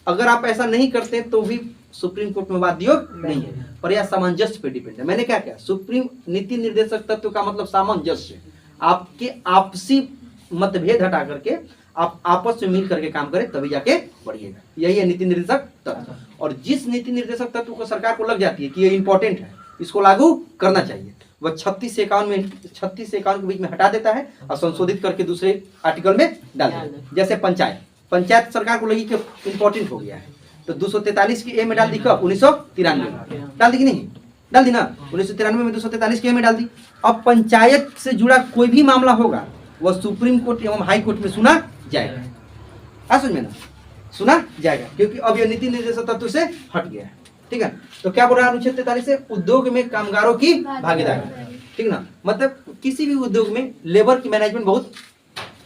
अगर आप ऐसा नहीं करते तो भी सुप्रीम कोर्ट में वाद योग नहीं है, पर यह सामंजस्य पे डिपेंड है। मैंने क्या किया? सुप्रीम नीति निर्देशक तत्व का मतलब सामंजस्य, आपके आपसी मतभेद हटा करके आप आपस में मिल करके काम करें तभी जाके बढ़िएगा। यही है नीति निर्देशक तत्व। और जिस नीति निर्देशक तत्व को सरकार को लग जाती है कि ये इंपॉर्टेंट है, इसको लागू करना चाहिए, वह 36 से 51 के बीच में हटा देता है और संशोधित करके दूसरे आर्टिकल में डाल देता है। जैसे पंचायत सरकार को लगी कि इंपॉर्टेंट हो गया है तो 243 की ए में डाल दी। कब? 1993 में डाल दी कि नहीं? डाल दी ना। 1993 में 243 की ए में डाल दी। अब पंचायत से जुड़ा कोई भी मामला होगा वह सुप्रीम कोर्ट एवं हाई कोर्ट में सुना जाएगा। समझ में ना, सुना जाएगा, क्योंकि अब यह नीति निर्देशक तत्व से हट गया है, ठीक है। तो क्या बोल रहा है अनुच्छेद 43 से? उद्योग में कामगारों की भागीदारी, ठीक ना। मतलब किसी भी उद्योग में लेबर की मैनेजमेंट बहुत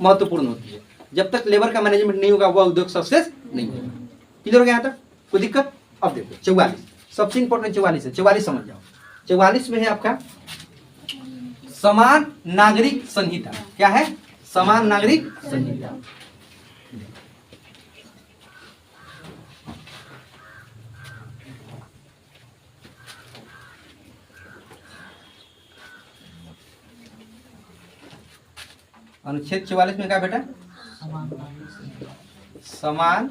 महत्वपूर्ण होती है। जब तक लेबर का मैनेजमेंट नहीं होगा वह उद्योग सक्सेस नहीं होगा। क्लियर हो गया यहाँ तक? कोई दिक्कत? अब देखो 44 सबसे इंपॉर्टेंट 44 है। 44 समझ जाओ। 44 में है आपका समान नागरिक संहिता। क्या है? समान नागरिक संहिता। अनुच्छेद 44 में क्या बेटा? समान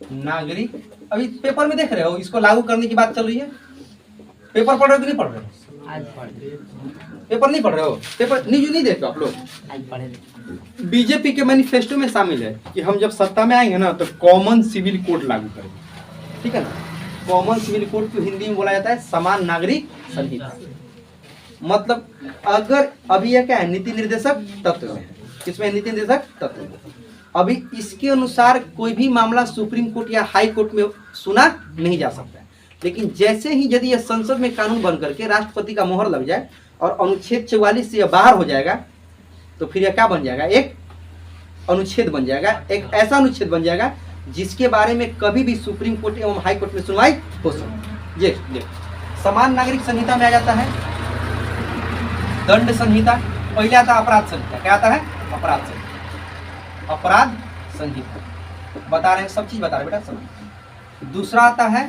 नागरिक अभी पेपर में देख रहे हो, इसको लागू करने की बात चल रही है। पेपर पढ़ रहे हो कि नहीं पढ़ रहे हो? पेपर नहीं पढ़ रहे हो? पेपर न्यूज नहीं देखते आप लोग? बीजेपी के मैनिफेस्टो में शामिल है कि हम जब सत्ता में आएंगे ना तो कॉमन सिविल कोड लागू करेंगे, ठीक है ना। कॉमन सिविल कोड को हिंदी में बोला जाता है समान नागरिक संहिता। मतलब अगर अभी यह क्या है, नीति निर्देशक तत्व में, किसमें नीति निर्देशक तत्व में, अभी इसके अनुसार कोई भी मामला सुप्रीम कोर्ट या हाई कोर्ट में सुना नहीं जा सकता है। लेकिन जैसे ही यदि यह संसद में कानून बन करके राष्ट्रपति का मोहर लग जाए और अनुच्छेद 44 से यह बाहर हो जाएगा, तो फिर यह क्या बन जाएगा, एक अनुच्छेद बन जाएगा, एक ऐसा अनुच्छेद बन जाएगा जिसके बारे में कभी भी सुप्रीम कोर्ट एवं हाई कोर्ट में सुनवाई हो सकती है। ये समान नागरिक संहिता में आ जाता है दंड संहिता, पहले आता है अपराध संहिता। क्या आता है? अपराध संहिता। अपराध संहिता बता रहे हैं, सब चीज बता रहे हैं बेटा, समझ। दूसरा आता है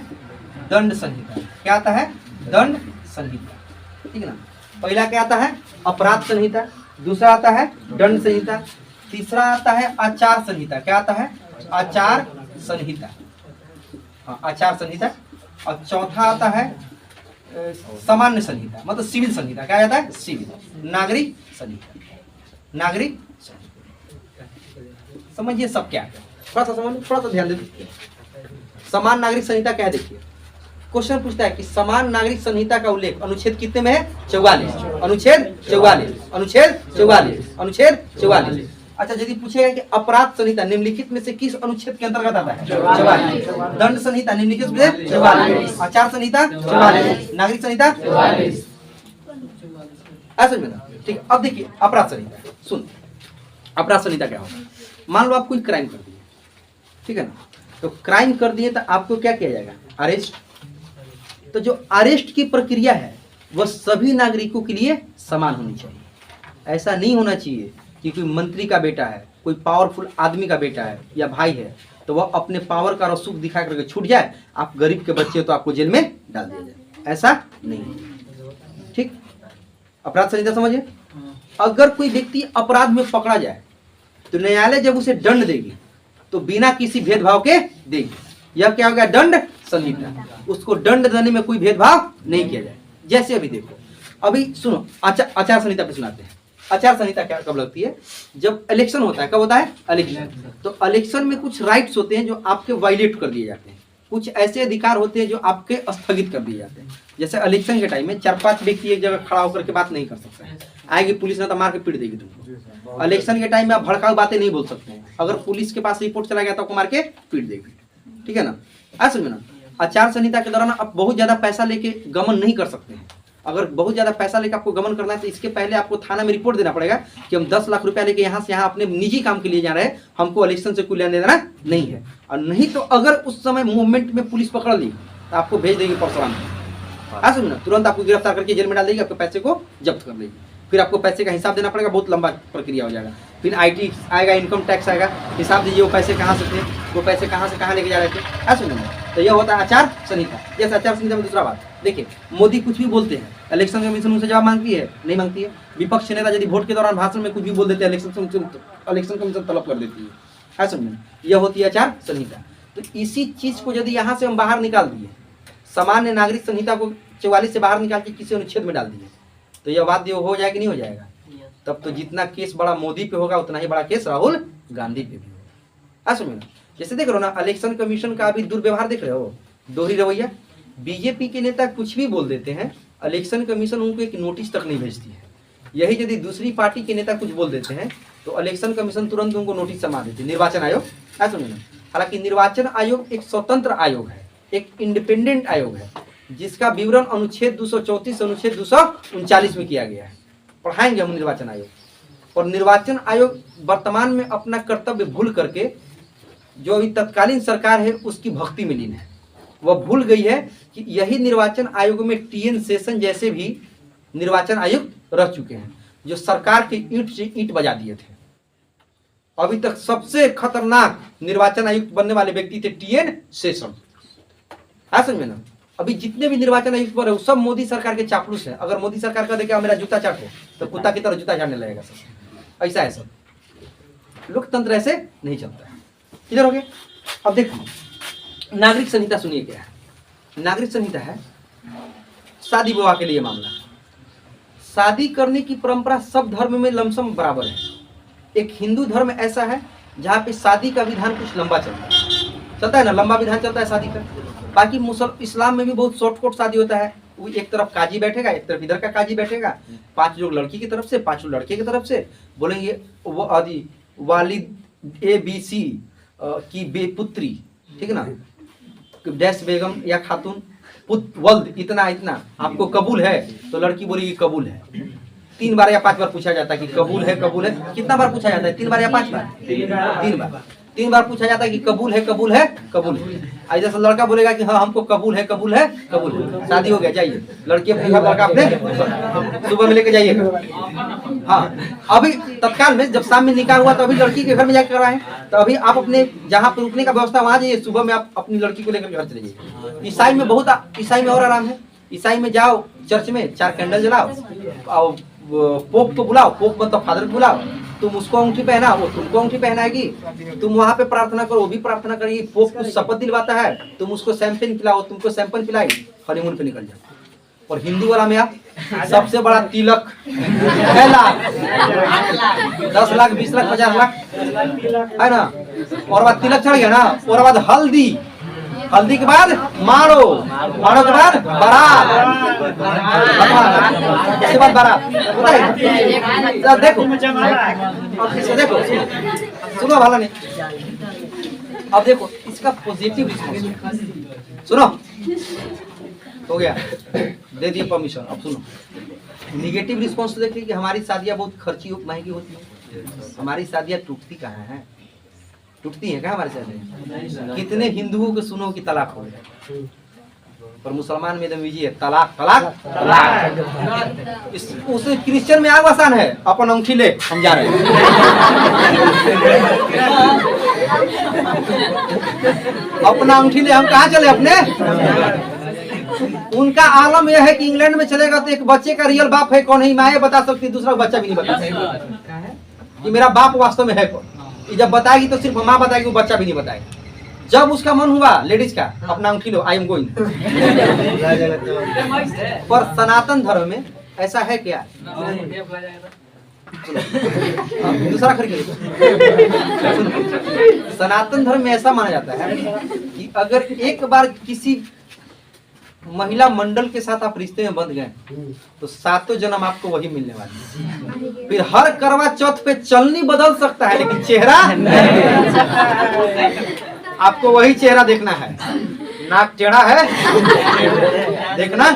दंड संहिता। क्या आता है? दंड संहिता, ठीक है ना। पहला क्या आता है? अपराध संहिता। दूसरा आता है दंड संहिता। तीसरा आता है आचार संहिता। क्या आता है? आचार संहिता, हाँ आचार संहिता। और चौथा आता है सामान्य संहिता, मतलब सिविल संहिता। क्या आता है? सिविल नागरिक संहिता। नागरिक समझिए सब क्या है, थोड़ा सा समझ, थोड़ा सा ध्यान दे। समान नागरिक संहिता क्या है देखिए, क्वेश्चन पूछता है कि समान नागरिक संहिता का उल्लेख अनुच्छेद कितने में है? 44। अनुच्छेद 44, अनुच्छेद 44, अनुच्छेद 44। अच्छा यदि पूछेगा कि अपराध संहिता निम्नलिखित में से किस अनुच्छेद के अंतर्गत आता है? 44। दंड संहिता निम्नलिखित में से 44। आचार संहिता 44। नागरिक संहिता 44। ऐसा में ना, ठीक। अब देखिए अपराध संहिता, सुन अपराध संहिता क्या होता है। मान लो आप कोई क्राइम कर दिए, ठीक है ना, तो क्राइम कर दिए तो आपको क्या किया जाएगा? अरेस्ट। तो जो अरेस्ट की प्रक्रिया है वह सभी नागरिकों के लिए समान होनी चाहिए। ऐसा नहीं होना चाहिए कि कोई मंत्री का बेटा है, कोई पावरफुल आदमी का बेटा है या भाई है, तो वह अपने पावर का रसूख दिखा करके छूट जाए, आप गरीब के बच्चे हो तो आपको जेल में डाल दिया जाए। ऐसा नहीं, ठीक। अपराध संहिता समझिए। अगर कोई व्यक्ति अपराध में पकड़ा जाए तो न्यायालय जब उसे दंड देगी तो बिना किसी भेदभाव के देगी। यह क्या हो गया? दंड संहिता। उसको दंड देने में कोई भेदभाव नहीं किया जाए। जैसे अभी देखो, अभी सुनो आचार संहिता पे सुनाते हैं। आचार संहिता क्या कब लगती है? जब इलेक्शन होता है। कब होता है? इलेक्शन। तो इलेक्शन में कुछ राइट्स होते हैं जो आपके वायलेट कर दिए जाते हैं, कुछ ऐसे अधिकार होते हैं जो आपके स्थगित कर दिए जाते हैं। जैसे इलेक्शन के टाइम में 4-5 व्यक्ति एक जगह खड़ा होकर के बात नहीं कर सकते हैं, आएगी पुलिस ने तो मार के पीट देगी तुमको। इलेक्शन के टाइम में आप भड़काऊ बातें नहीं बोल सकते हैं, अगर पुलिस के पास रिपोर्ट चला गया तो आपको मार के पीट देगी, ठीक है ना। ऐसा में ना आचार संहिता के दौरान आप बहुत ज्यादा पैसा लेके गमन नहीं कर सकते हैं। अगर बहुत ज्यादा पैसा लेके आपको गमन करना है तो इसके पहले आपको थाना में रिपोर्ट देना पड़ेगा कि हम 10 लाख रुपया लेके यहाँ से यहाँ अपने निजी काम के लिए जा रहे हैं, हमको इलेक्शन से कोई लेने देना नहीं है। और नहीं तो अगर उस समय मूवमेंट में पुलिस पकड़ ली तो आपको भेज देगी परशुराम। ऐसा ना तुरंत आपको गिरफ्तार करके जेल में डाल देगी, आपके पैसे को जब्त कर लेगी। फिर आपको पैसे का हिसाब देना पड़ेगा, बहुत लंबा प्रक्रिया हो जाएगा। फिर IT आएगा, इनकम टैक्स आएगा, हिसाब दीजिए वो पैसे कहाँ से थे, वो पैसे कहाँ से कहाँ लेके जा रहे थे। ऐसा नहीं, तो यह होता है आचार संहिता। जैसे आचार संहिता में दूसरा बात देखिए, मोदी कुछ भी बोलते हैं, इलेक्शन कमीशन उनसे जवाब मांगती है? नहीं मांगती है। विपक्ष नेता यदि वोट के दौरान भाषण में कुछ भी बोल देते हैं, इलेक्शन कमीशन तलब कर देती है। ऐसा नहीं, यह होती है आचार संहिता। तो इसी चीज को यदि यहाँ से हम बाहर निकाल दिए, सामान्य नागरिक संहिता को 44 से बाहर निकाल के किसी अनुच्छेद में डाल दिए, तो यह बात हो जाएगा नहीं हो जाएगा? तब तो जितना केस बड़ा मोदी पे होगा उतना ही बड़ा केस राहुल गांधी पे भी होगा। ऐसा में जैसे देख रहे हो ना, इलेक्शन कमीशन का अभी दुर्व्यवहार देख रहे हो, दोहरी रवैया। बीजेपी के नेता कुछ भी बोल देते हैं, इलेक्शन कमीशन उनको एक नोटिस तक नहीं भेजती है। यही यदि दूसरी पार्टी के नेता कुछ बोल देते हैं तो इलेक्शन कमीशन तुरंत उनको नोटिस समा देती है, निर्वाचन आयोग। ऐसा नहीं, हालांकि निर्वाचन आयोग एक स्वतंत्र आयोग है, एक इंडिपेंडेंट आयोग है, जिसका विवरण अनुच्छेद 234 अनुच्छेद 239 में किया गया है। पढ़ाएंगे हम निर्वाचन आयोग। और निर्वाचन आयोग वर्तमान में अपना कर्तव्य भूल करके जो अभी तत्कालीन सरकार है उसकी भक्ति में लीन है। वह भूल गई है कि यही निर्वाचन आयोग में TN सेशन जैसे भी निर्वाचन आयुक्त रह चुके हैं, जो सरकार के ईंट से ईंट बजा दिए थे। अभी तक सबसे खतरनाक निर्वाचन आयुक्त बनने वाले व्यक्ति थे TN सेशन। समझ में ना, अभी जितने भी निर्वाचन आयुक्त पर है वो सब मोदी सरकार के चापलूस है। अगर मोदी सरकार का देखेगा मेरा जूता चाटो तो कुत्ता की तरह जूता चाटने लगेगा सब। ऐसा है सब, लोकतंत्र ऐसे नहीं चलता है। इधर हो गया। अब देखो नागरिक संहिता सुनिए क्या है। नागरिक संहिता है शादी विवाह के लिए मामला। शादी करने की परंपरा सब धर्म में लमसम बराबर है। एक हिंदू धर्म ऐसा है जहाँ पे शादी का विधान कुछ लंबा चलता है ना, लंबा विधान चलता है शादी का। बाकी इस्लाम में भी बहुत शॉर्टकट शादी होता है। वो एक तरफ काजी बैठेगा, एक तरफ इधर का काजी बैठेगा, 5 लोग लड़की की तरफ से, 5 लोग लड़के की तरफ से बोलेंगे वो आदि वालिद ABC की बेपुत्री, ठीक है ना, डैश बेगम या खातून वल्द इतना इतना आपको कबूल है, तो लड़की बोलेगी कबूल है। 3 बार या 5 बार पूछा जाता है कि कबूल है कबूल है। कितना बार पूछा जाता है? 3 बार या 5 बार? 3 बार पूछा जाता है कि कबूल है कबूल है कबूल है। जैसे लड़का बोलेगा कि हाँ हमको कबूल है कबूल है कबूल है, शादी हो गया, जाइए। लड़की अपने घर, लड़का अपने सुबह में लेके जाइए। हाँ, अभी तत्काल में जब शाम में निकाह हुआ तो अभी लड़की के घर में जाकर कराएं, तो अभी आप अपने जहाँ पर रुकने का व्यवस्था वहाँ जाइए, सुबह में आप अपनी लड़की को लेकर घर चले जाइए। ईसाई में ईसाई में और आराम है। ईसाई में जाओ चर्च में, 4 कैंडल जलाओ और पोप को बुलाओ, पोप मतलब फादर को बुलाओ, तुम उसको अंगूठी पहना, वो तुमको अंगूठी पहनाएगी, तुम वहाँ पे प्रार्थना करो, वो भी प्रार्थना करेगी, पोप को शपथ दिलवाता है, तुम उसको शैंपेन पिलाओ, तुमको शैंपेन पिलाएगी, हनीमून पे निकल जाओ। और हिंदू वाला में आप सबसे बड़ा तिलक 6 लाख 10 लाख 20 लाख 50 लाख है ना, और बाद तिलक चढ़ गया ना, और बाद हल्दी के बाद मारो के बाद बारात, उसके बाद बारात। देखो देखो सुनो भला नहीं, अब देखो इसका पॉजिटिव रिस्पॉन्स सुनो, हो गया, दे दिए परमिशन। अब सुनो निगेटिव रिस्पॉन्स तो देखिए कि हमारी शादियां बहुत खर्ची महंगी होती है, हमारी शादियां टूटती कहाँ है, टूटती है क्या हमारे शादी? कितने हिंदुओं को सुनो कि तलाक हो गया, पर मुसलमान में एकदम है तलाक तलाक तलाक। उस क्रिश्चियन में आग आसान है, अपन अंगूठी ले हम जा रहे हैं। अपना अंगूठी ले हम कहाँ चले अपने। उनका आलम यह है कि इंग्लैंड में चलेगा तो एक बच्चे का रियल बाप है कौन है माँ बता सकती, दूसरा बच्चा भी नहीं बता सकता कि मेरा बाप वास्तव में है कौन। जब बताएगी तो सिर्फ माँ बताएगी, वो बच्चा भी नहीं बताएगी। जब उसका मन हुआ लेडीज का, अपना अंगूठी लो, आई एम गोइंग। पर सनातन धर्म में ऐसा है क्या? दूसरा खरीद। सनातन धर्म में ऐसा माना जाता है कि अगर एक बार किसी महिला मंडल के साथ आप रिश्ते में बंध गए तो 7 जन्म आपको वही मिलने वाली है। फिर हर करवा चौथ पे चलनी बदल सकता है लेकिन चेहरा आपको वही चेहरा देखना है। नाक टेढ़ा है देखना।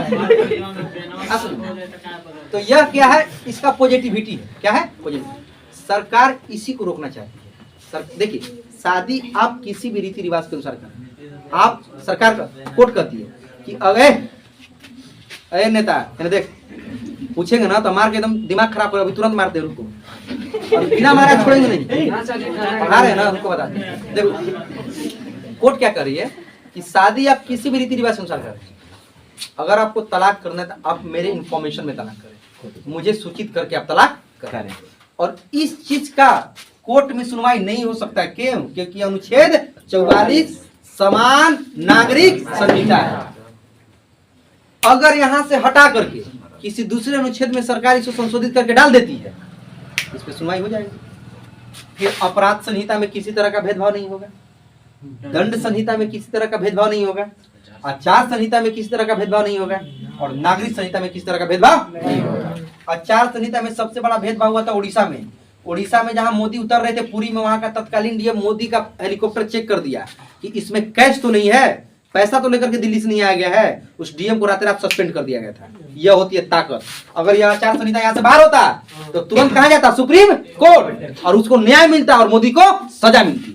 तो यह क्या है, इसका पॉजिटिविटी है। क्या है पॉजिटिव? सरकार इसी को रोकना चाहती है। देखिए शादी आप किसी भी रीति रिवाज के अनुसार करें, आप सरकार का कोर्ट कहती है कि अरे नेता देख पूछेंगे ना तो मार के एकदम दिमाग खराब हो, अभी तुरंत मार दे उनको, और बिना मारे छोड़ेंगे नहीं। पढ़ा रहे हैं ना उनको बता दें। देखो कोर्ट क्या कर रही है कि शादी आप किसी भी रीति रिवाज के अनुसार करें। अगर आपको तलाक करना है तो आप मेरे इंफॉर्मेशन में तलाक करें, मुझे सूचित करके आप तलाक करें। और इस चीज का कोर्ट में सुनवाई नहीं हो सकता। क्यों? क्योंकि अनुच्छेद 44 समान नागरिक संहिता है। अगर यहाँ से हटा करके किसी दूसरे अनुच्छेद में सरकार इसको संशोधित करके डाल देती है, इस पे सुनवाई हो जाएगी। फिर अपराध संहिता में किसी तरह का भेदभाव नहीं होगा, दंड संहिता में किसी तरह का भेदभाव नहीं होगा, आचार संहिता में किसी तरह का भेदभाव नहीं होगा, और नागरिक संहिता में किसी तरह का भेदभाव नहीं होगा। आचार संहिता में सबसे बड़ा भेदभाव हुआ था उड़ीसा में जहां मोदी उतर रहे थे पुरी में, वहां का तत्कालीन डीएम मोदी का हेलीकॉप्टर चेक कर दिया कि इसमें कैश तो नहीं है, पैसा तो लेकर के दिल्ली से नहीं आया गया है। उस डीएम को रात रात सस्पेंड कर दिया गया था। यह होती है ताकत। अगर यह आचार संहिता यहाँ से बाहर होता तो तुरंत कहा जाता सुप्रीम कोर्ट, और उसको न्याय मिलता और मोदी को सजा मिलती।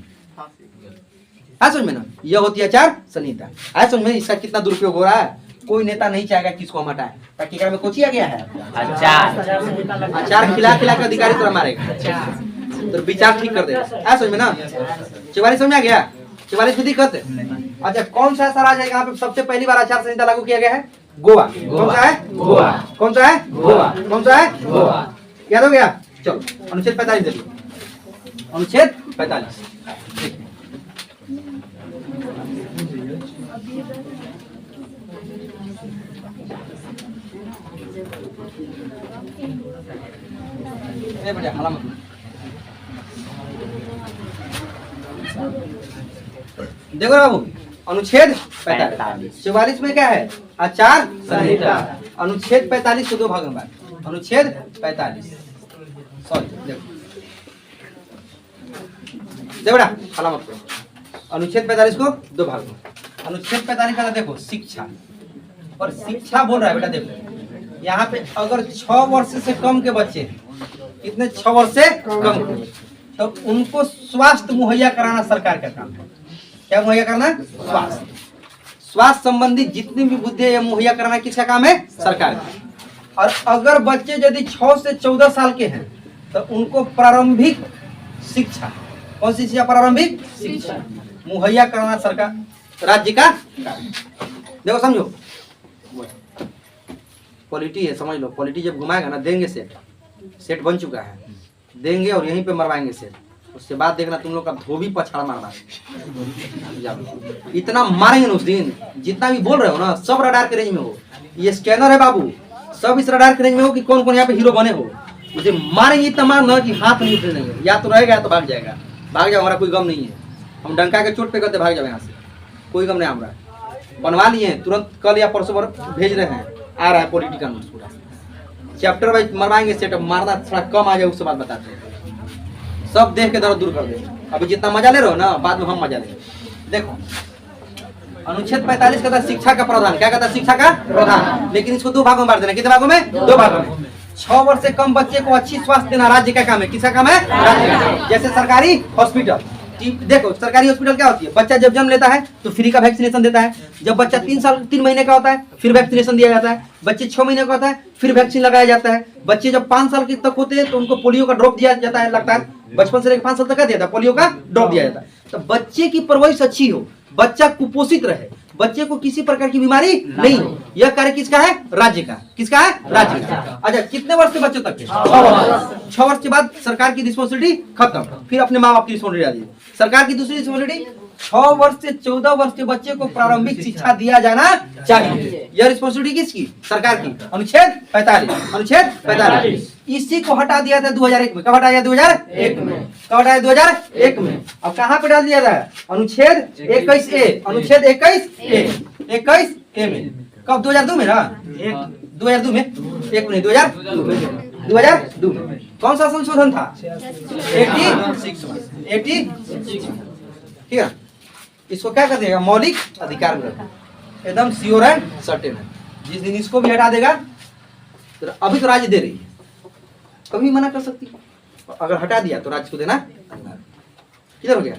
समझ में ना, यह होती है आचार संहिता। आज समझ में इसका कितना दुरुपयोग हो रहा है। कोई नेता नहीं चाहेगा कि इसको हम हटाएं, ताकि में कोचिया गया है अचार खिला खिला कर अधिकारी तरह मारेगा, तो विचार ठीक कर देगा। समझ में ना, 44 समझ आ गया। 44 विधि करते। अच्छा कौन सा ऐसा राज्य है यहाँ पे सबसे पहली बार आचार संहिता लागू किया गया है? गोवा। कौन सा है? गोवा। कौन सा है? गोवा। कौन सा है? गोवा। याद हो गया? चलो अनुच्छेद 45 देखिए, अनुच्छेद 45 ए बेटा हला मत। देखो ना बाबू, अनुच्छेद 45 44 में क्या है? आचार संहिता। अनुच्छेद 45 को दो भाग में बांट। अनुच्छेद 45 सॉरी देखो बेटा हला मत करो। अनुच्छेद 45 को दो भाग में। अनुच्छेद 45 का देखो शिक्षा, और शिक्षा बोल रहा है बेटा देखो यहाँ पे अगर 6 वर्ष से कम के बच्चे हैं, कितने 6 वर्ष से कम के, तो उनको स्वास्थ्य मुहैया कराना सरकार का काम है। क्या मुहैया करना? स्वास्थ्य। स्वास्थ्य संबंधी जितनी भी बुद्धि मुहैया कराना किसका काम है? सरकार का। और अगर बच्चे यदि 6 से 14 साल के हैं तो उनको प्रारंभिक शिक्षा, कौन सी शिक्षा? प्रारंभिक शिक्षा मुहैया कराना सरकार राज्य का देखो समझो। पॉलिटी है, समझ लो। पॉलिटी जब घुमाएगा ना, देंगे सेट बन चुका है, देंगे और यहीं पे मरवाएंगे सेट। उसके बाद देखना तुम लोग का धोबी पछाड़ मारना, इतना मारेंगे ना उस दिन। जितना भी बोल रहे हो ना सब रडार के रेंज में हो। ये स्कैनर है बाबू, सब इस रडार के रेंज में हो कि कौन कौन यहाँ पे हीरो बने हो। मुझे मारेंगे इतना मारना कि हाथ नहीं उठने देंगे, या तो रहेगा या तो भाग जाएगा। भाग जाओ, हमारा कोई गम नहीं है। हम डंका के चोट पे करते भाग जाओ यहाँ से, कोई गम नहीं हमारा। बनवा लिए हैं, तुरंत कल या परसों भेज रहे हैं, आ रहा है पॉलिटिकल नोट्स पूरा। चैप्टर वाइज मरवाएंगे सेट, मारना थोड़ा कम आ जाए उसके बाद बताते हैं। सब देख के दर्द दूर कर दे। अभी जितना मजा ले रहे हो ना, बाद में हम मजा लेंगे। देखो अनुच्छेद 45 कहता है शिक्षा का प्रावधान। क्या कहता है? शिक्षा का प्रावधान। लेकिन इसको दो भागों में बांट देना। कितने भागों में? दो भागों में। 6 वर्ष से कम बच्चे को अच्छी स्वास्थ्य देना राज्य का काम है। किसका काम है? राज्य का। जैसे सरकारी हॉस्पिटल, देखो सरकारी हॉस्पिटल क्या होती है? बच्चा जब जन्म लेता है तो फ्री का वैक्सीनेशन देता है। जब बच्चा 3 महीने का होता है फिर वैक्सीनेशन दिया जाता है। बच्चे 6 महीने का होता है फिर वैक्सीन लगाया जाता है। बच्चे जब 5 साल के तक होते हैं तो उनको पोलियो का ड्रॉप दिया जाता है, लगता है। बचपन से लेकर 5 साल तक का दिया जाता है, पोलियो का ड्रॉप दिया जाता है। तो बच्चे की परवरिश अच्छी हो, बच्चा कुपोषित रहे, बच्चे को किसी प्रकार की बीमारी नहीं हो, यह कार्य किसका है? राज्य का। किसका है? राज्य का। अच्छा, कितने वर्ष के बच्चों तक के? 6 वर्ष के बाद सरकार की रिस्पॉन्सिबिलिटी खत्म, फिर अपने माँ बाप की रिस्पॉन्सिबिलिटी आ जाती। सरकार की दूसरी रिस्पॉन्सिबिलिटी 6 वर्ष से 14 वर्ष के बच्चे को प्रारंभिक शिक्षा दिया जाना चाहिए। यह रिस्पॉन्सिबिलिटी किसकी? सरकार की। अनुच्छेद 45। अनुच्छेद 45 इसी को हटा दिया था 2001 में। कब हटाया? 2001 में। कब हटाया? 2001 में। अब कहाँ पे डाल दिया था? अनुच्छेद 21A। अनुच्छेद 21A में। कब? 2002 में ना? 2002 में। 1 में 2002 में। कौन सा संशोधन था? 86। ठीक है। इसको क्या कर देगा? मौलिक अधिकार में रखो, एकदम श्योर एंड सर्टेन है। जिस दिन इसको भी हटा देगा तो अभी तो राज्य दे रही है, कभी मना कर सकती है। अगर हटा दिया तो राज्य को देना किधर हो गया?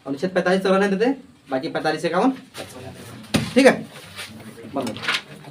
अनुच्छेद 45 तो रहने देते, बाकी 45 से 51। ठीक है, बंद।